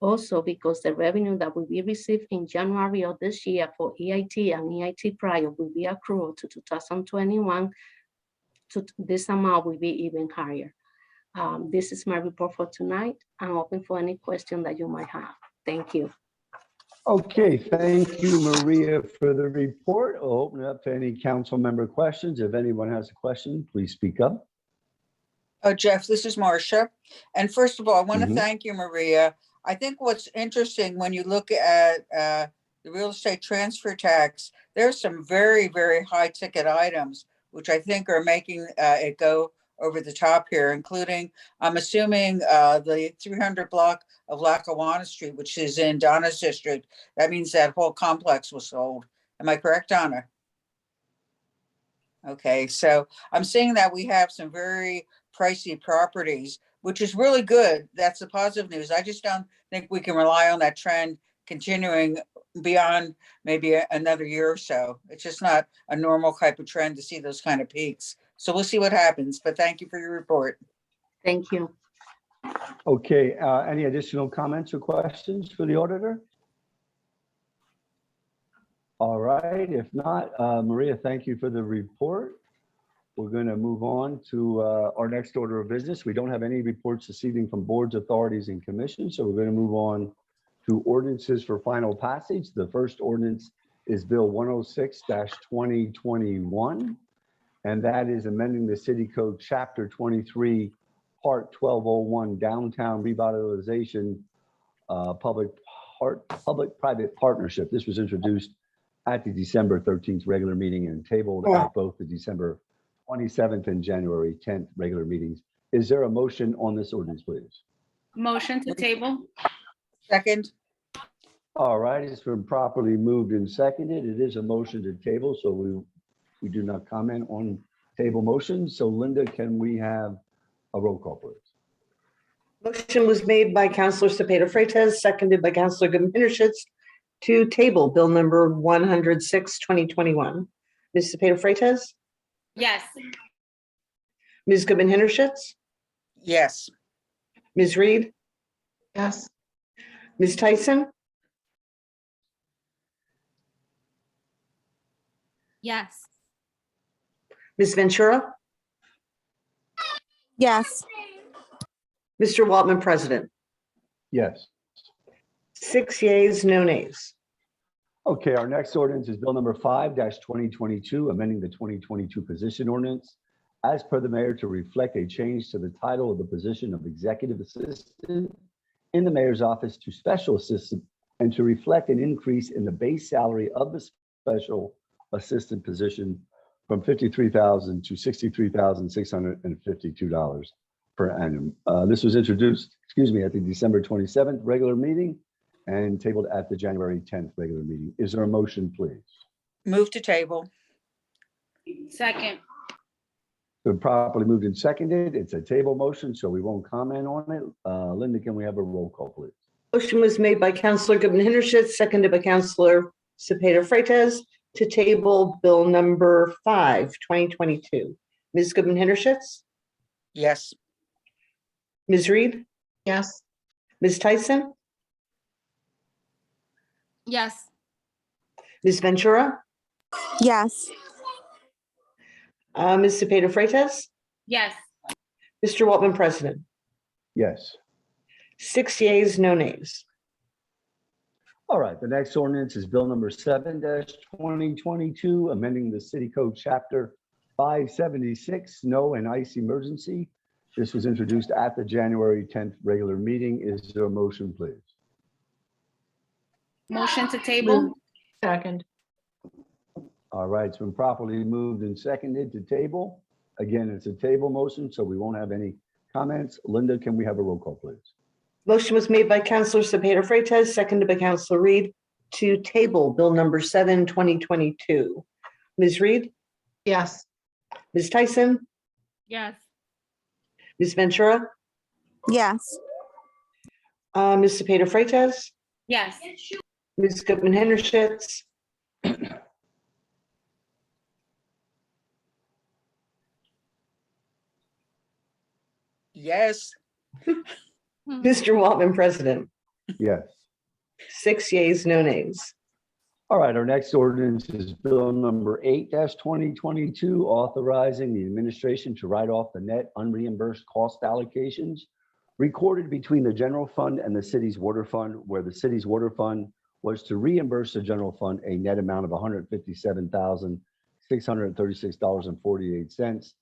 Also, because the revenue that will be received in January of this year for EIT and EIT prior will be accrued to 2021, this amount will be even higher. This is my report for tonight. I'm open for any question that you might have. Thank you. Okay, thank you, Maria, for the report. I'll open it up to any council member questions. If anyone has a question, please speak up. Jeff, this is Marcia. And first of all, I want to Mhm. thank you, Maria. I think what's interesting when you look at the real estate transfer tax, there's some very, very high ticket items, which I think are making it go over the top here, including, I'm assuming, the 300 block of Lackawanna Street, which is in Donna's district. That means that whole complex was sold. Am I correct, Donna? Okay, so I'm seeing that we have some very pricey properties, which is really good. That's the positive news. I just don't think we can rely on that trend continuing beyond maybe another year or so. It's just not a normal type of trend to see those kind of peaks. So we'll see what happens, but thank you for your report. Thank you. Okay, any additional comments or questions for the auditor? All right, if not, Maria, thank you for the report. We're going to move on to our next order of business. We don't have any reports this evening from boards, authorities, and commissions, so we're going to move on to ordinances for final passage. The first ordinance is Bill 106-2021, and that is amending the City Code Chapter 23, Part 1201, Downtown Revitalization Public-Private Partnership. This was introduced at the December 13th regular meeting and tabled at both the December 27th and January 10th regular meetings. Is there a motion on this ordinance, please? Motion to table? Second, All right, it's been properly moved and seconded. It is a motion to table, so we do not comment on table motions. So Linda, can we have a roll call, please? Motion was made by Counselor Cepeda Freitas, seconded by Counselor Goodman Hintershitz to table Bill number 106, 2021. Ms. Cepeda Freitas? Yes. Ms. Goodman Hintershitz? yes. Ms. Reed? Yes. Ms. Tyson? Yes. Ms. Ventura? Yes. Mr. Waltman, President. Yes. 6 yeas, no nays. Okay, our next ordinance is Bill number 5-2022, amending the 2022 position ordinance as per the mayor to reflect a change to the title of the position of executive assistant in the mayor's office to special assistant and to reflect an increase in the base salary of the special assistant position from $53,000 to $63,652 per annum. This was introduced, at the December 27th regular meeting and tabled at the January 10th regular meeting. Is there a motion, please? Move to table. Second. Been properly moved and seconded. It's a table motion, so we won't comment on it. Linda, can we have a roll call, please? Motion was made by Counselor Goodman Hintershitz, seconded by Counselor Cepeda Freitas to table Bill number 5, 2022. Ms. Goodman Hintershitz? Yes. Ms. Reed? Yes. Ms. Tyson? Yes. Ms. Ventura? Yes. Ms. Cepeda Freitas? Yes. Mr. Waltman, President. Yes. 6 yeas, no nays. All right, the next ordinance is Bill number 7-2022, amending the City Code Chapter 576, Snow and Ice Emergency. This was introduced at the January 10th regular meeting. Is there a motion, please? Motion to table? Second. All right, it's been properly moved and seconded to table. Again, it's a table motion, so we won't have any comments. Linda, can we have a roll call, please? Motion was made by Counselor Cepeda Freitas, seconded by Counselor Reed to table Bill number 7, 2022. Ms. Reed? Yes. Ms. Tyson? Yes. Ms. Ventura? Yes. Ms. Cepeda Freitas, Yes. Ms. Goodman Hendershitz, Yes. Mr. Waltman, President. Yes. 6 yeas, no nays. All right, our next ordinance is Bill number 8-2022, authorizing the administration to write off the net unreimbursed cost allocations recorded between the general fund and the city's water fund, where the city's water fund was to reimburse the general fund a net amount of $157,636.48,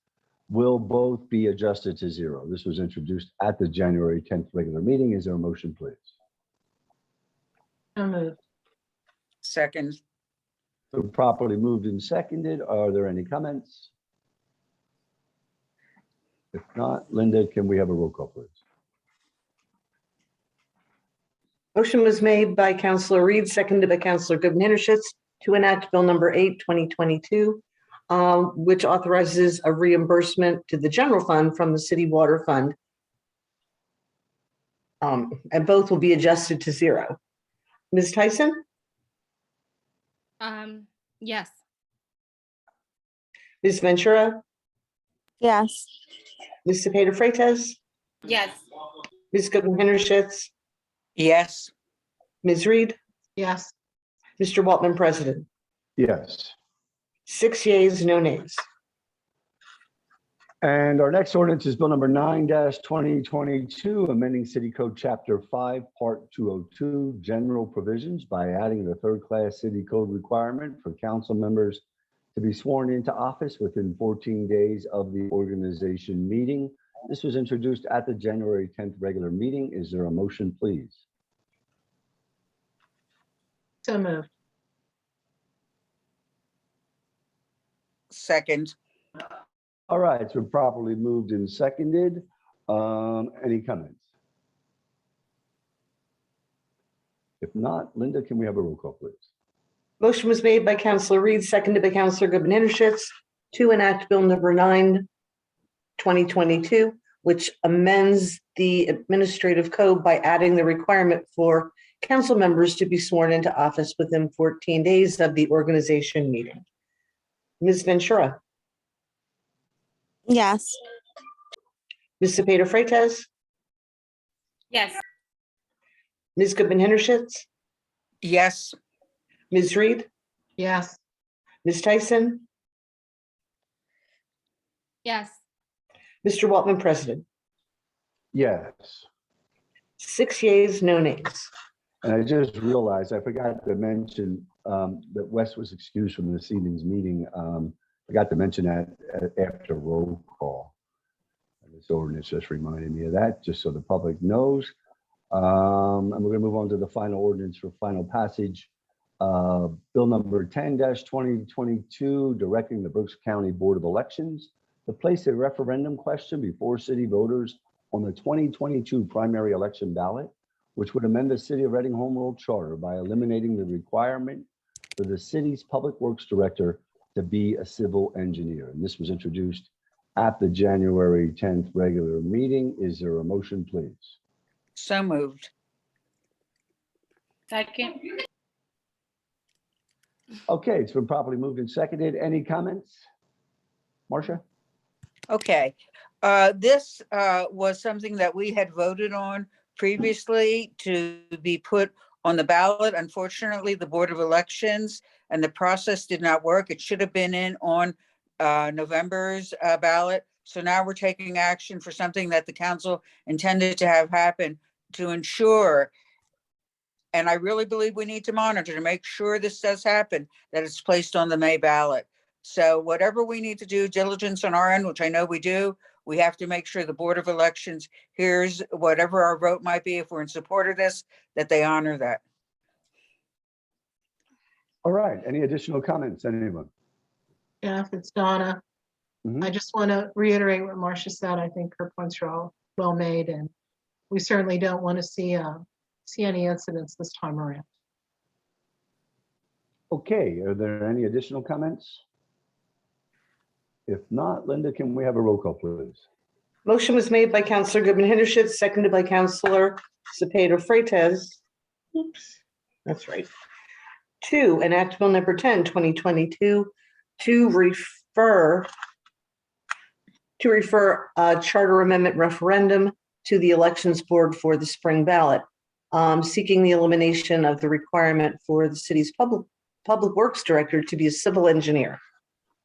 will both be adjusted to zero. This was introduced at the January 10th regular meeting. Is there a motion, please? So moved. Second. Been properly moved and seconded. Are there any comments? If not, Linda, can we have a roll call, please? Motion was made by Counselor Reed, seconded by Counselor Goodman Hendershitz to enact Bill number 8, 2022, which authorizes a reimbursement to the general fund from the city water fund. And both will be adjusted to zero. Ms. Tyson, Yes. Ms. Ventura, Yes. Ms. Cepeda Freitas, Yes. Ms. Goodman Hendershitz, Yes. Ms. Reed, Yes. Mr. Waltman, President. Yes. 6 yeas, no nays. And our next ordinance is Bill number 9-2022, amending City Code Chapter 5, Part 202, General Provisions by adding the third-class city code requirement for council members to be sworn into office within 14 days of the organization meeting. This was introduced at the January 10th regular meeting. Is there a motion, please? So moved. Second. All right, it's been properly moved and seconded. Any comments? If not, Linda, can we have a roll call, please? Motion was made by Counselor Reed, seconded by Counselor Goodman Hendershitz to enact Bill number 9, 2022, which amends the administrative code by adding the requirement for council members to be sworn into office within 14 days of the organization meeting. Ms. Ventura, Yes. Ms. Cepeda Freitas, Yes. Ms. Goodman Hendershitz, Yes. Ms. Reed, Yes. Ms. Tyson, Yes. Mr. Waltman, President. Yes. 6 yeas, no nays. And I just realized I forgot to mention that Wes was excused from this evening's meeting. Forgot to mention that after roll call. And this ordinance just reminded me of that, just so the public knows. And we're going to move on to the final ordinance for final passage. Bill number 10-2022, directing the Brooks County Board of Elections to place a referendum question before city voters on the 2022 primary election ballot, which would amend the City of Reading Home Rule Charter by eliminating the requirement for the city's public works director to be a civil engineer. And this was introduced at the January 10th regular meeting. Is there a motion, please? So moved. Second. Okay, it's been properly moved and seconded. Any comments? Marcia? Okay. This was something that we had voted on previously to be put on the ballot. Unfortunately, the Board of Elections and the process did not work. It should have been in on November's ballot. So now we're taking action for something that the council intended to have happen to ensure, and I really believe we need to monitor to make sure this does happen, that it's placed on the May ballot. So whatever we need to do, diligence on our end, which I know we do, we have to make sure the Board of Elections hears whatever our vote might be, if we're in support of this, that they honor that. All right, any additional comments, anyone? Yeah, it's Donna. I just want to reiterate what Marcia said. I think her points are all well made, and we certainly don't want to see any incidents this time around. Okay, are there any additional comments? If not, Linda, can we have a roll call, please? Motion was made by Counselor Goodman Henderson, seconded by Counselor Cepeda Freitas. Oops, that's right. 2, enact bill number 10, 2022, to refer a charter amendment referendum to the elections board for the spring ballot, seeking the elimination of the requirement for the city's public works director to be a civil engineer.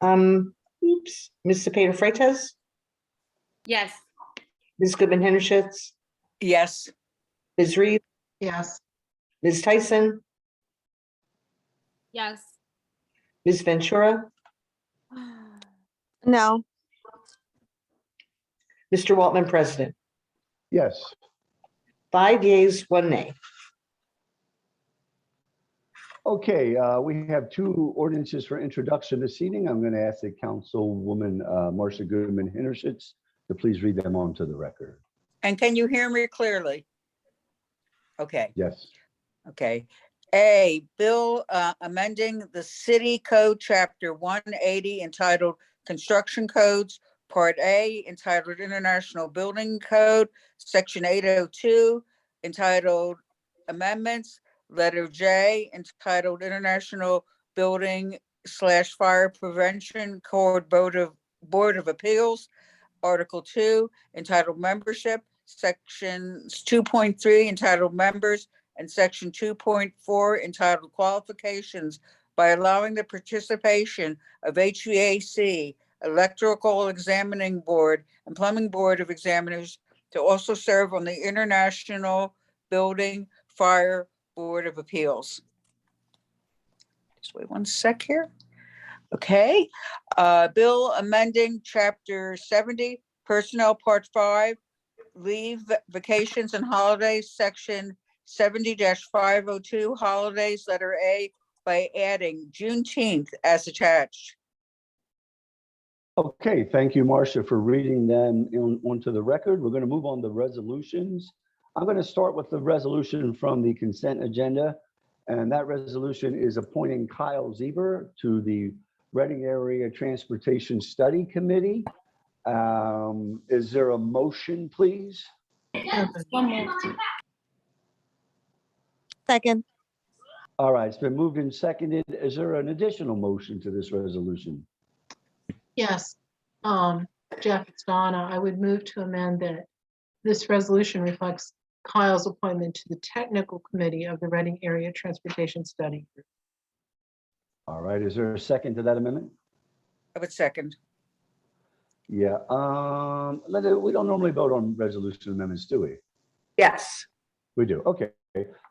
Ms. Cepeda Freitas, Yes. Ms. Goodman Henderson, Yes. Ms. Reed, Yes. Ms. Tyson, Yes. Ms. Ventura, No. Mr. Waltman, President. Yes. 5 yeas, 1 nay. Okay, we have 2 ordinances for introduction this evening. I'm going to ask the Councilwoman Marcia Goodman Henderson to please read them onto the record. And can you hear me clearly? Okay. Yes. Okay. A, bill amending the city code chapter 180 entitled Construction Codes, Part A entitled International Building Code, Section 802 entitled Amendments, letter J entitled International Building / Fire Prevention Code Board of Appeals, Article 2 entitled Membership, Sections 2.3 entitled Members, and Section 2.4 entitled Qualifications, by allowing the participation of HVAC, Electrical Examining Board, and Plumbing Board of Examiners to also serve on the International Building Fire Board of Appeals. Just wait one sec here. Okay. Bill amending Chapter 70, Personnel, Part 5, Leave, Vacations, and Holidays, Section 70-502, Holidays, letter A, by adding Juneteenth as attached. Okay, thank you, Marcia, for reading them onto the record. We're going to move on to resolutions. I'm going to start with the resolution from the consent agenda, and that resolution is appointing Kyle Zeber to the Reading Area Transportation Study Committee. Is there a motion, please? Second. All right, it's been moved and seconded. Is there an additional motion to this resolution? Yes. Jeff, it's Donna. I would move to amend that this resolution reflects Kyle's appointment to the technical committee of the Reading Area Transportation Study Group. All right, is there a second to that amendment? I would second. Yeah, Linda, we don't normally vote on resolution amendments, do we? Yes. We do, okay.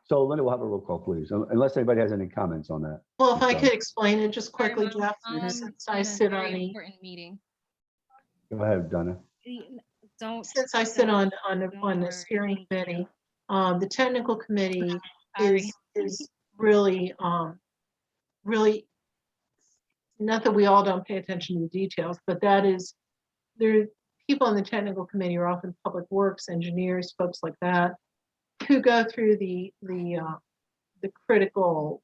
So Linda, we'll have a roll call, please, unless anybody has any comments on that. Well, if I could explain it just quickly, Sorry, Mom. Jeff, since I in a sit very on the, important meeting. Go ahead, Donna. Don't. since I sit on the worry. steering committee, the technical committee Sorry. is really, really, not that we all don't pay attention to the details, but that is, there, people on the technical committee are often public works engineers, folks like that, who go through the critical,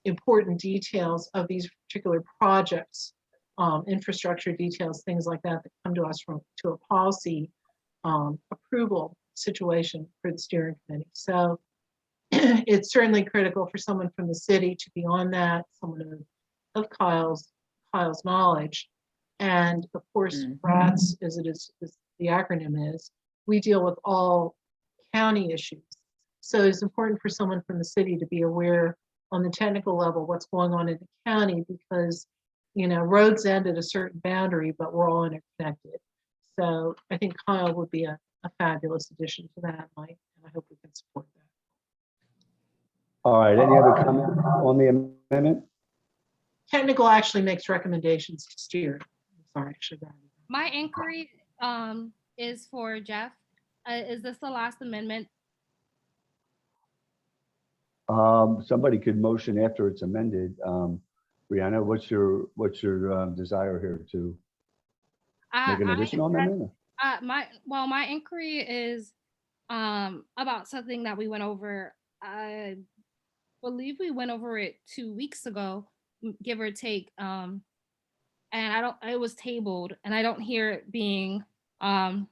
important details of these particular projects, infrastructure details, things like that, that come to us to a policy approval situation for the steering committee. So it's certainly critical for someone from the city to be on that, someone of Kyle's knowledge. And of course, RATS, as the acronym is, we deal with all county issues. So it's important for someone from the city to be aware on the technical level what's going on in the county, because roads end at a certain boundary, but we're all interconnected. So I think Kyle would be a fabulous addition to that, and I hope we can support that. All right, any other comment on the amendment? Technical actually makes recommendations to steer. I'm sorry, I should have. My inquiry is for Jeff. Is this the last amendment? Somebody could motion after it's amended. Brianna, what's your desire here to make an additional amendment? My inquiry is about something that we went over. I believe we went over it 2 weeks ago, give or take. and it was tabled, and I don't hear it being brought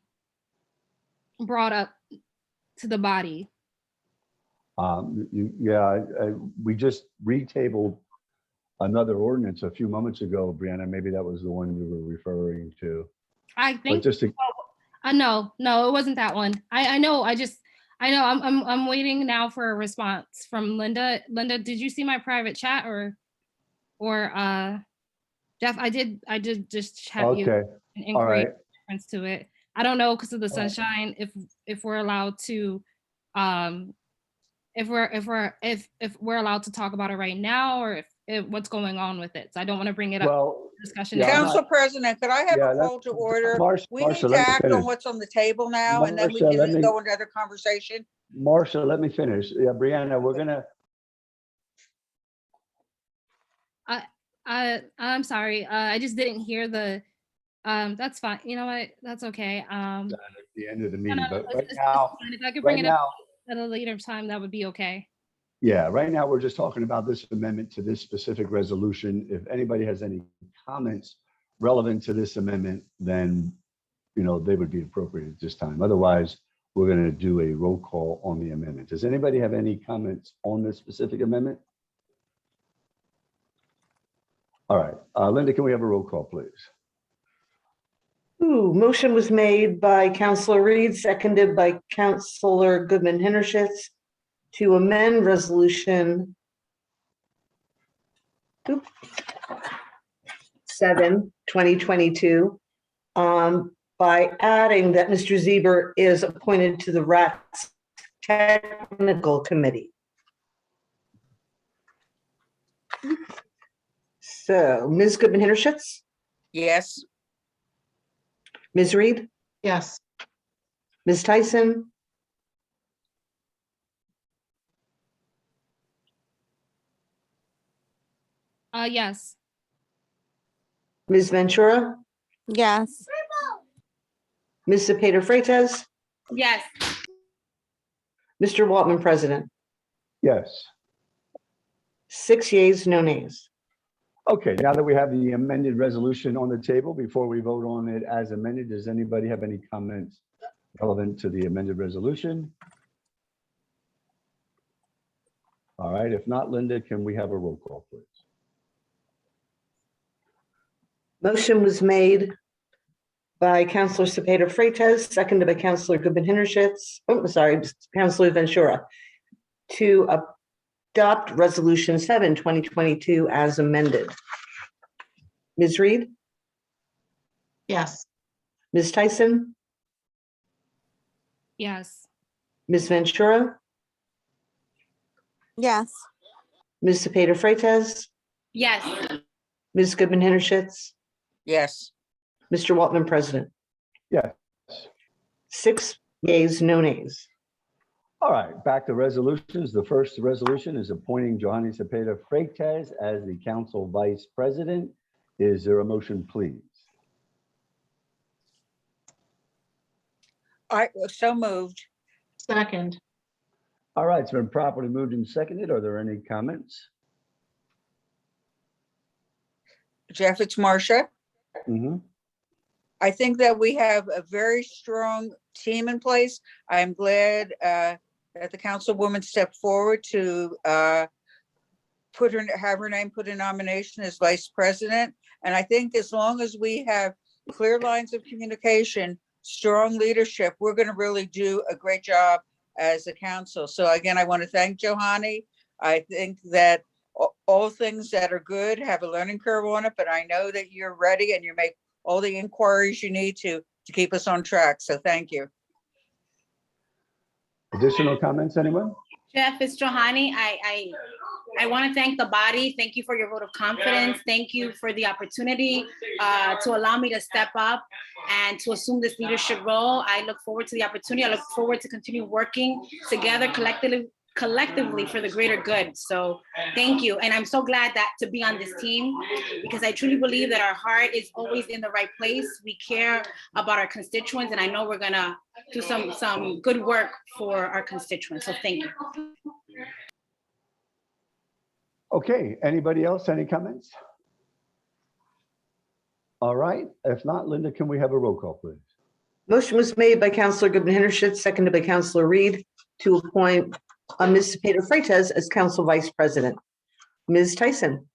up to the body. We just retabled another ordinance a few moments ago, Brianna. Maybe that was the one you were referring to. I But think, just to, no, it wasn't that one. I know, I'm waiting now for a response from Linda. Linda, did you see my private chat or Jeff, I did just chat you okay, and all create right. reference to it. I don't know because of the sunshine if we're allowed to if we're allowed to talk about it right now or if what's going on with it. So I don't want to bring it up Well, discussion. yeah, now. I'm Council President, could I have yeah, a call to order? We need Marsha, to let me act on finish. what's on the table now, and then we Marsha, can let me- go into other conversation. Marsha, let me finish. Yeah, Brianna, we're gonna, I'm sorry. I just didn't hear the that's fine. You know what? That's okay. at the end of the meeting, but it's- right it's now, fine. If I could bring right it up now, at a later time, that would be okay. yeah, right now, we're just talking about this amendment to this specific resolution. If anybody has any comments relevant to this amendment, then, they would be appropriate at this time. Otherwise, we're going to do a roll call on the amendment. Does anybody have any comments on this specific amendment? All right, Linda, can we have a roll call, please? Motion was made by Counselor Reed, seconded by Counselor Goodman Hintershitz to amend resolution 7, 2022, by adding that Mr. Zeber is appointed to the RATS Technical Committee. So, Ms. Goodman Hintershitz, Yes, Ms. Reed, Yes. Ms. Tyson, Yes. Ms. Ventura, Yes. Ms. Cepeda Freitas, Yes. Mr. Waltman, President. Yes. 6 yeas, no nays. Okay, now that we have the amended resolution on the table, before we vote on it as amended, does anybody have any comments relevant to the amended resolution? All right, if not, Linda, can we have a roll call, please? Motion was made by Counselor Cepeda Freitas, seconded by Counselor Goodman Hintershitz. Oh, sorry, Counselor Ventura, to adopt Resolution 7, 2022 as amended. Ms. Reed, Yes. Ms. Tyson, Yes. Ms. Ventura, Yes. Ms. Cepeda Freitas, Yes. Ms. Goodman Hintershitz, yes. Mr. Waltman, President. Yes. 6 yeas, no nays. All right, back to resolutions. The first resolution is appointing Johanny Cepeda Freitas as the council vice president. Is there a motion, please? I so moved. Second. All right, it's been properly moved and seconded. Are there any comments? Jeff, it's Marcia. Mhm. I think that we have a very strong team in place. I'm glad that the councilwoman stepped forward to have her name put in nomination as vice president. And I think as long as we have clear lines of communication, strong leadership, we're going to really do a great job as a council. So again, I want to thank Johanny. I think that all things that are good have a learning curve on it, but I know that you're ready and you make all the inquiries you need to keep us on track. So thank you. Additional comments, anyone? Jeff, it's Johanny. I want to thank the body. Thank you for your vote of confidence. Thank you for the opportunity to allow me to step up and to assume this leadership role. I look forward to the opportunity. I look forward to continue working together collectively for the greater good. So thank you. And I'm so glad that to be on this team, because I truly believe that our heart is always in the right place. We care about our constituents, and I know we're gonna do some good work for our constituents. So thank you. Okay, anybody else? Any comments? All right, if not, Linda, can we have a roll call, please? Motion was made by Counselor Goodman Henderson, seconded by Counselor Reed, to appoint Ms. Cepeda Freitas as Council Vice President. Ms. Tyson,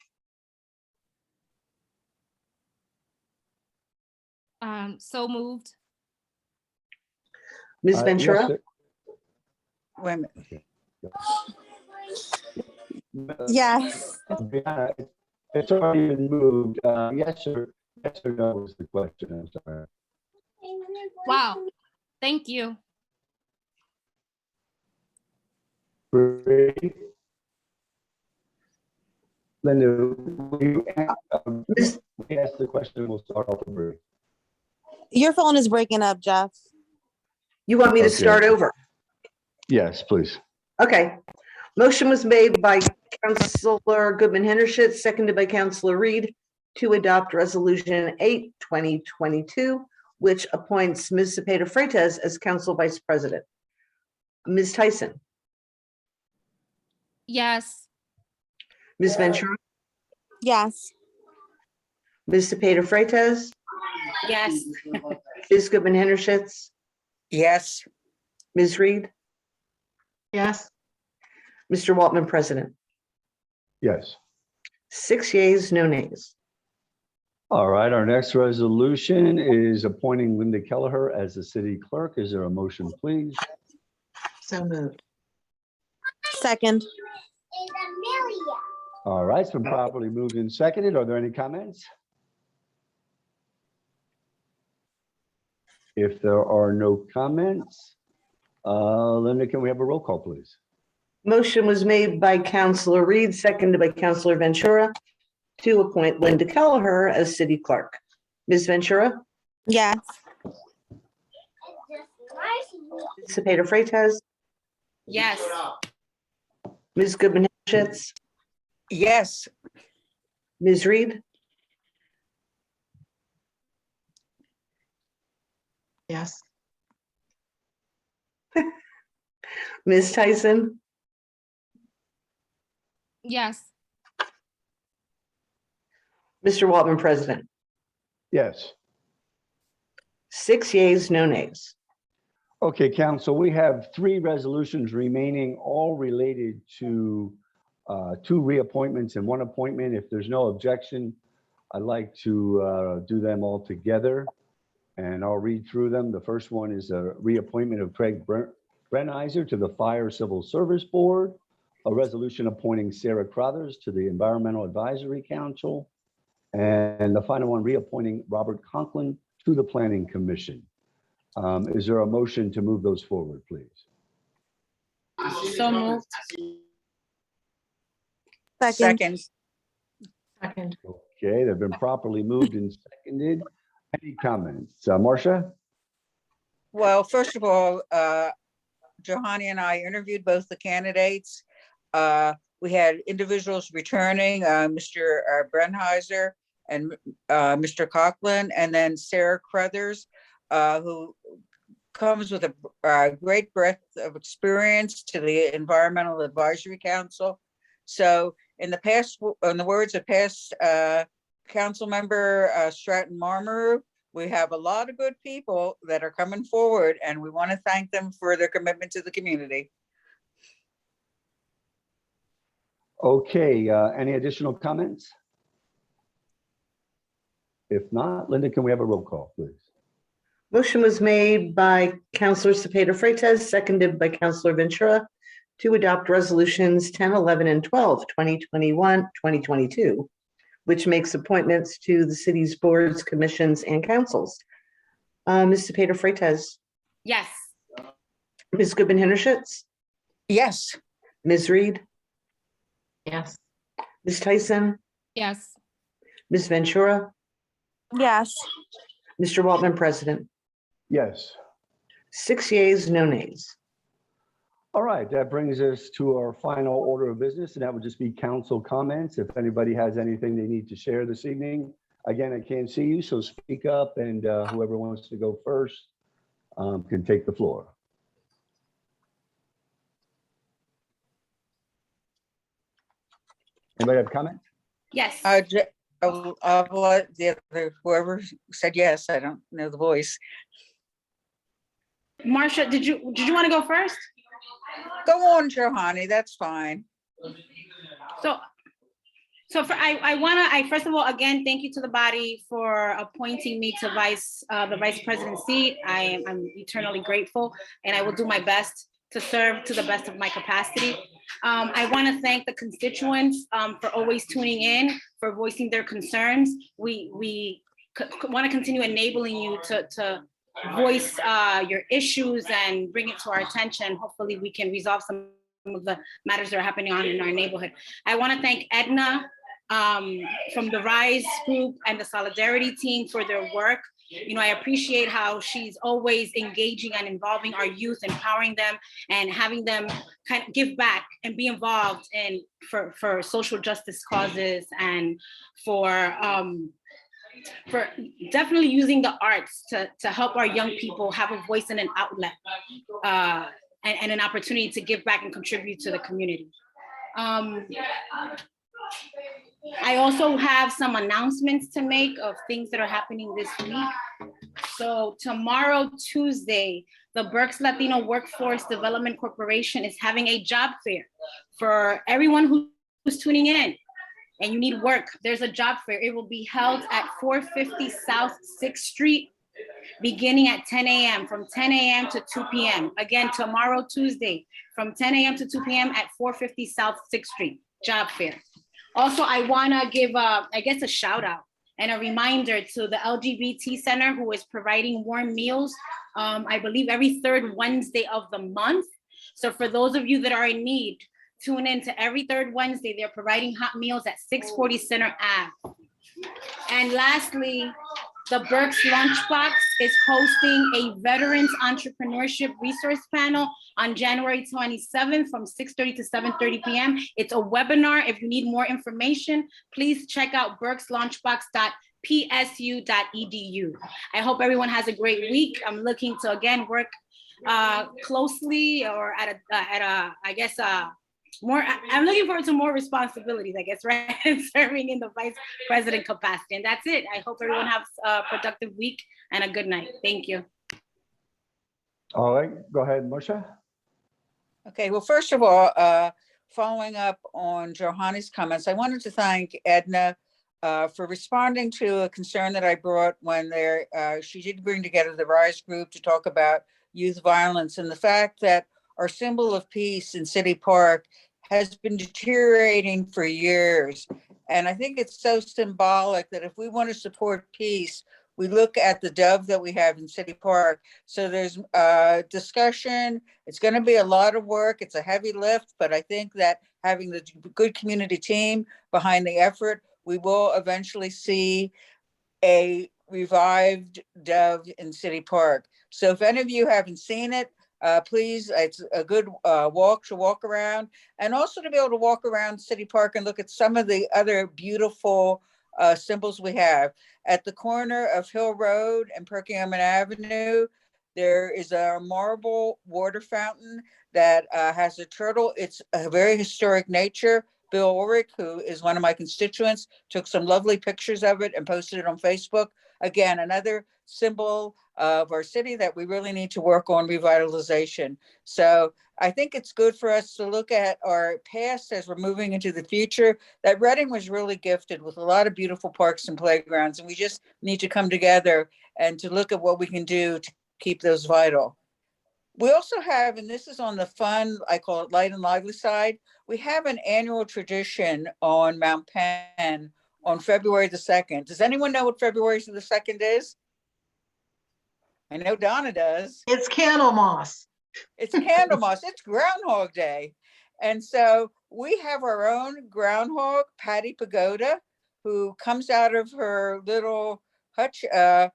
So moved. Ms. Yes, Ventura, sir. Wait a minute. Yes. Yeah, it's already been moved. Yes or no was the question. I'm sorry. Wow. Thank you. Bree? Linda, will you Ms. ask the question? We'll start off with Bree. Your phone is breaking up, Jeff. You want me to Okay. start over? Yes, please. Okay. Motion was made by Counselor Goodman Henderson, seconded by Counselor Reed, to adopt Resolution 8, 2022, which appoints Ms. Cepeda Freitas as Council Vice President. Ms. Tyson, Yes. Ms. Ventura, Yes. Ms. Cepeda Freitas, Yes. Ms. Goodman Henderson, Yes, Ms. Reed, Yes. Mr. Waltman, President. Yes. 6 yeas, no nays. All right, our next resolution is appointing Linda Kelleher as the city clerk. Is there a motion, please? So moved. Second. All right, it's been properly moved and seconded. Are there any comments? If there are no comments, Linda, can we have a roll call, please? Motion was made by Counselor Reed, seconded by Counselor Ventura, to appoint Linda Kelleher as city clerk. Ms. Ventura, Yes. Ms. Cepeda Freitas, Yes. Ms. Goodman Henderson, yes, Ms. Reed, Yes. Ms. Tyson, Yes. Mr. Waltman, President. Yes. 6 yeas, no nays. Okay, council, we have 3 resolutions remaining, all related to 2 reappointments and 1 appointment. If there's no objection, I'd like to do them all together, and I'll read through them. The first one is a reappointment of Craig Brenizer to the Fire Civil Service Board, a resolution appointing Sarah Crothers to the Environmental Advisory Council, and the final one, reappointing Robert Conklin to the Planning Commission. Is there a motion to move those forward, please? So moved. Second. second, Second. Okay, they've been properly moved and seconded. Any comments? Marcia? well, first of all, Johanny and I interviewed both the candidates. We had individuals returning, Mr. Brenheiser and Mr. Conklin, and then Sarah Crothers, who comes with a great breadth of experience to the Environmental Advisory Council. So in the words of past council member Stratton Marmaru, we have a lot of good people that are coming forward, and we want to thank them for their commitment to the community. Okay, any additional comments? If not, Linda, can we have a roll call, please? Motion was made by Counselor Cepeda Freitas, seconded by Counselor Ventura, to adopt resolutions 10, 11, and 12, 2021, 2022, which makes appointments to the city's boards, commissions, and councils. Ms. Cepeda Freitas, Yes. Ms. Goodman Henderson, Yes, Ms. Reed, Yes. Ms. Tyson, Yes. Ms. Ventura, Yes. Mr. Waltman, President. Yes. 6 yeas, no nays. All right, that brings us to our final order of business, and that would just be council comments. If anybody has anything they need to share this evening, again, I can't see you, so speak up, and whoever wants to go first can take the floor. Anybody have comments? Yes. I'll let the other, whoever said yes, I don't know the voice. Marcia, did you want to go first? Go on, Johanny, that's fine. So I first of all, again, thank you to the body for appointing me to the vice president seat. I'm eternally grateful, and I will do my best to serve to the best of my capacity. I want to thank the constituents for always tuning in, for voicing their concerns. We want to continue enabling you to voice your issues and bring it to our attention. Hopefully we can resolve some of the matters that are happening in our neighborhood. I want to thank Edna from the RISE group and the Solidarity team for their work. You know, I appreciate how she's always engaging and involving our youth, empowering them and having them kind of give back and be involved in for social justice causes, and for definitely using the arts to help our young people have a voice and an outlet and an opportunity to give back and contribute to the community. I also have some announcements to make of things that are happening this week. So tomorrow, Tuesday, the Berks Latino Workforce Development Corporation is having a job fair for everyone who's tuning in and you need work. There's a job fair. It will be held at 450 South 6th Street, beginning at 10 a.m. from 10 a.m. to 2 p.m. Again, tomorrow, Tuesday, from 10 a.m. to 2 p.m. at 450 South 6th Street, job fair. Also, I wanna give, I guess, a shout out and a reminder to the LGBT Center, who is providing warm meals, I believe every third Wednesday of the month. So for those of you that are in need, tune in to every third Wednesday. They're providing hot meals at 640 Center Ave. And lastly, the Berks Lunchbox is hosting a Veterans Entrepreneurship Resource Panel on January 27th from 6:30 to 7:30 p.m. It's a webinar. If you need more information, please check out berkslunchbox.psu.edu. I hope everyone has a great week. I'm looking to, again, work closely or at I guess, I'm looking forward to more responsibilities, I guess, right? Serving in the vice president capacity. And that's it. I hope everyone has a productive week and a good night. Thank you. All right, go ahead, Marcia. Okay, well, first of all, following up on Johanny's comments, I wanted to thank Edna for responding to a concern that I brought when she did bring together the RISE group to talk about youth violence and the fact that our symbol of peace in City Park has been deteriorating for years. And I think it's so symbolic that if we want to support peace, we look at the dove that we have in City Park. So there's discussion. It's going to be a lot of work. It's a heavy lift, but I think that having the good community team behind the effort, we will eventually see a revived dove in City Park. So if any of you haven't seen it, please, it's a good walk to walk around, and also to be able to walk around City Park and look at some of the other beautiful symbols we have. At the corner of Hill Road and Perkiomen Avenue, there is a marble water fountain that has a turtle. It's a very historic nature. Bill Ulrich, who is one of my constituents, took some lovely pictures of it and posted it on Facebook. Again, another symbol of our city that we really need to work on revitalization. So I think it's good for us to look at our past as we're moving into the future. That Reading was really gifted with a lot of beautiful parks and playgrounds, and we just need to come together and to look at what we can do to keep those vital. We also have, and this is on the fun, I call it light and lively side, we have an annual tradition on Mount Penn on February the 2nd. Does anyone know what February the 2nd is? I know Donna does. It's Candlemas. It's Candlemas. It's Groundhog Day. And so we have our own groundhog, Patty Pagoda, who comes out of her little hutch to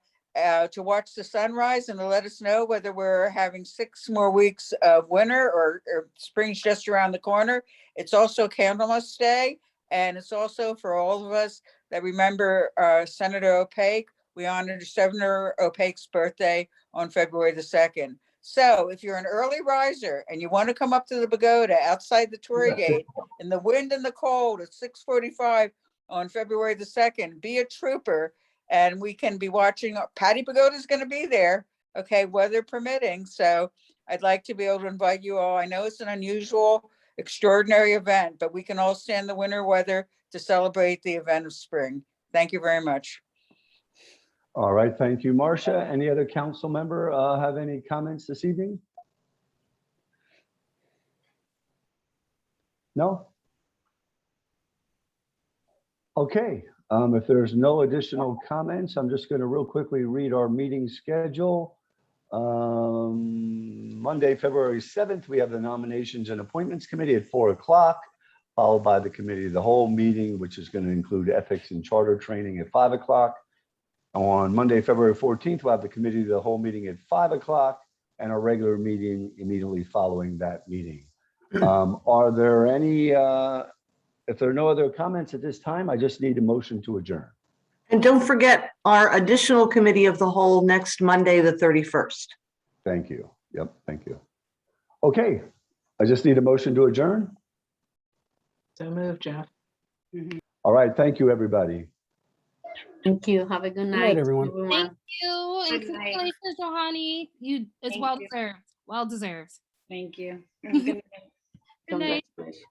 watch the sunrise and to let us know whether we're having 6 more weeks of winter or spring's just around the corner. It's also Candlemas Day. And it's also for all of us that remember Senator O'Paik. We honored Senator O'Paik's birthday on February the 2nd. So if you're an early riser and you want to come up to the pagoda outside the Torrey Gate in the wind and the cold at 6:45 on February the 2nd. Be a trooper, and we can be watching. Patty Pagoda is going to be there, okay, weather permitting. So I'd like to be able to invite you all. I know it's an unusual, extraordinary event, but we can all stand the winter weather to celebrate the event of spring. Thank you very much. All right, thank you, Marcia. Any other council member have any comments this evening? No? Okay, if there's no additional comments, I'm just going to real quickly read our meeting schedule. Monday, February 7th, we have the Nominations and Appointments Committee at 4 o'clock, followed by the Committee of the Whole meeting, which is going to include Ethics and Charter Training at 5 o'clock. On Monday, February 14th, we'll have the Committee of the Whole meeting at 5 o'clock and our regular meeting immediately following that meeting. Are there any, if there are no other comments at this time, I just need a motion to adjourn. And don't forget our additional committee of the whole next Monday, the 31st. Thank you. Yep, thank you. Okay, I just need a motion to adjourn. So move, Jeff. All right, thank you, everybody. Thank you. Have a good night, night, everyone. Thank you. And Good night. congratulations, Johanny. You it's Thank well you. deserved. Well deserved. Thank you. Good night. Good night. Congratulations.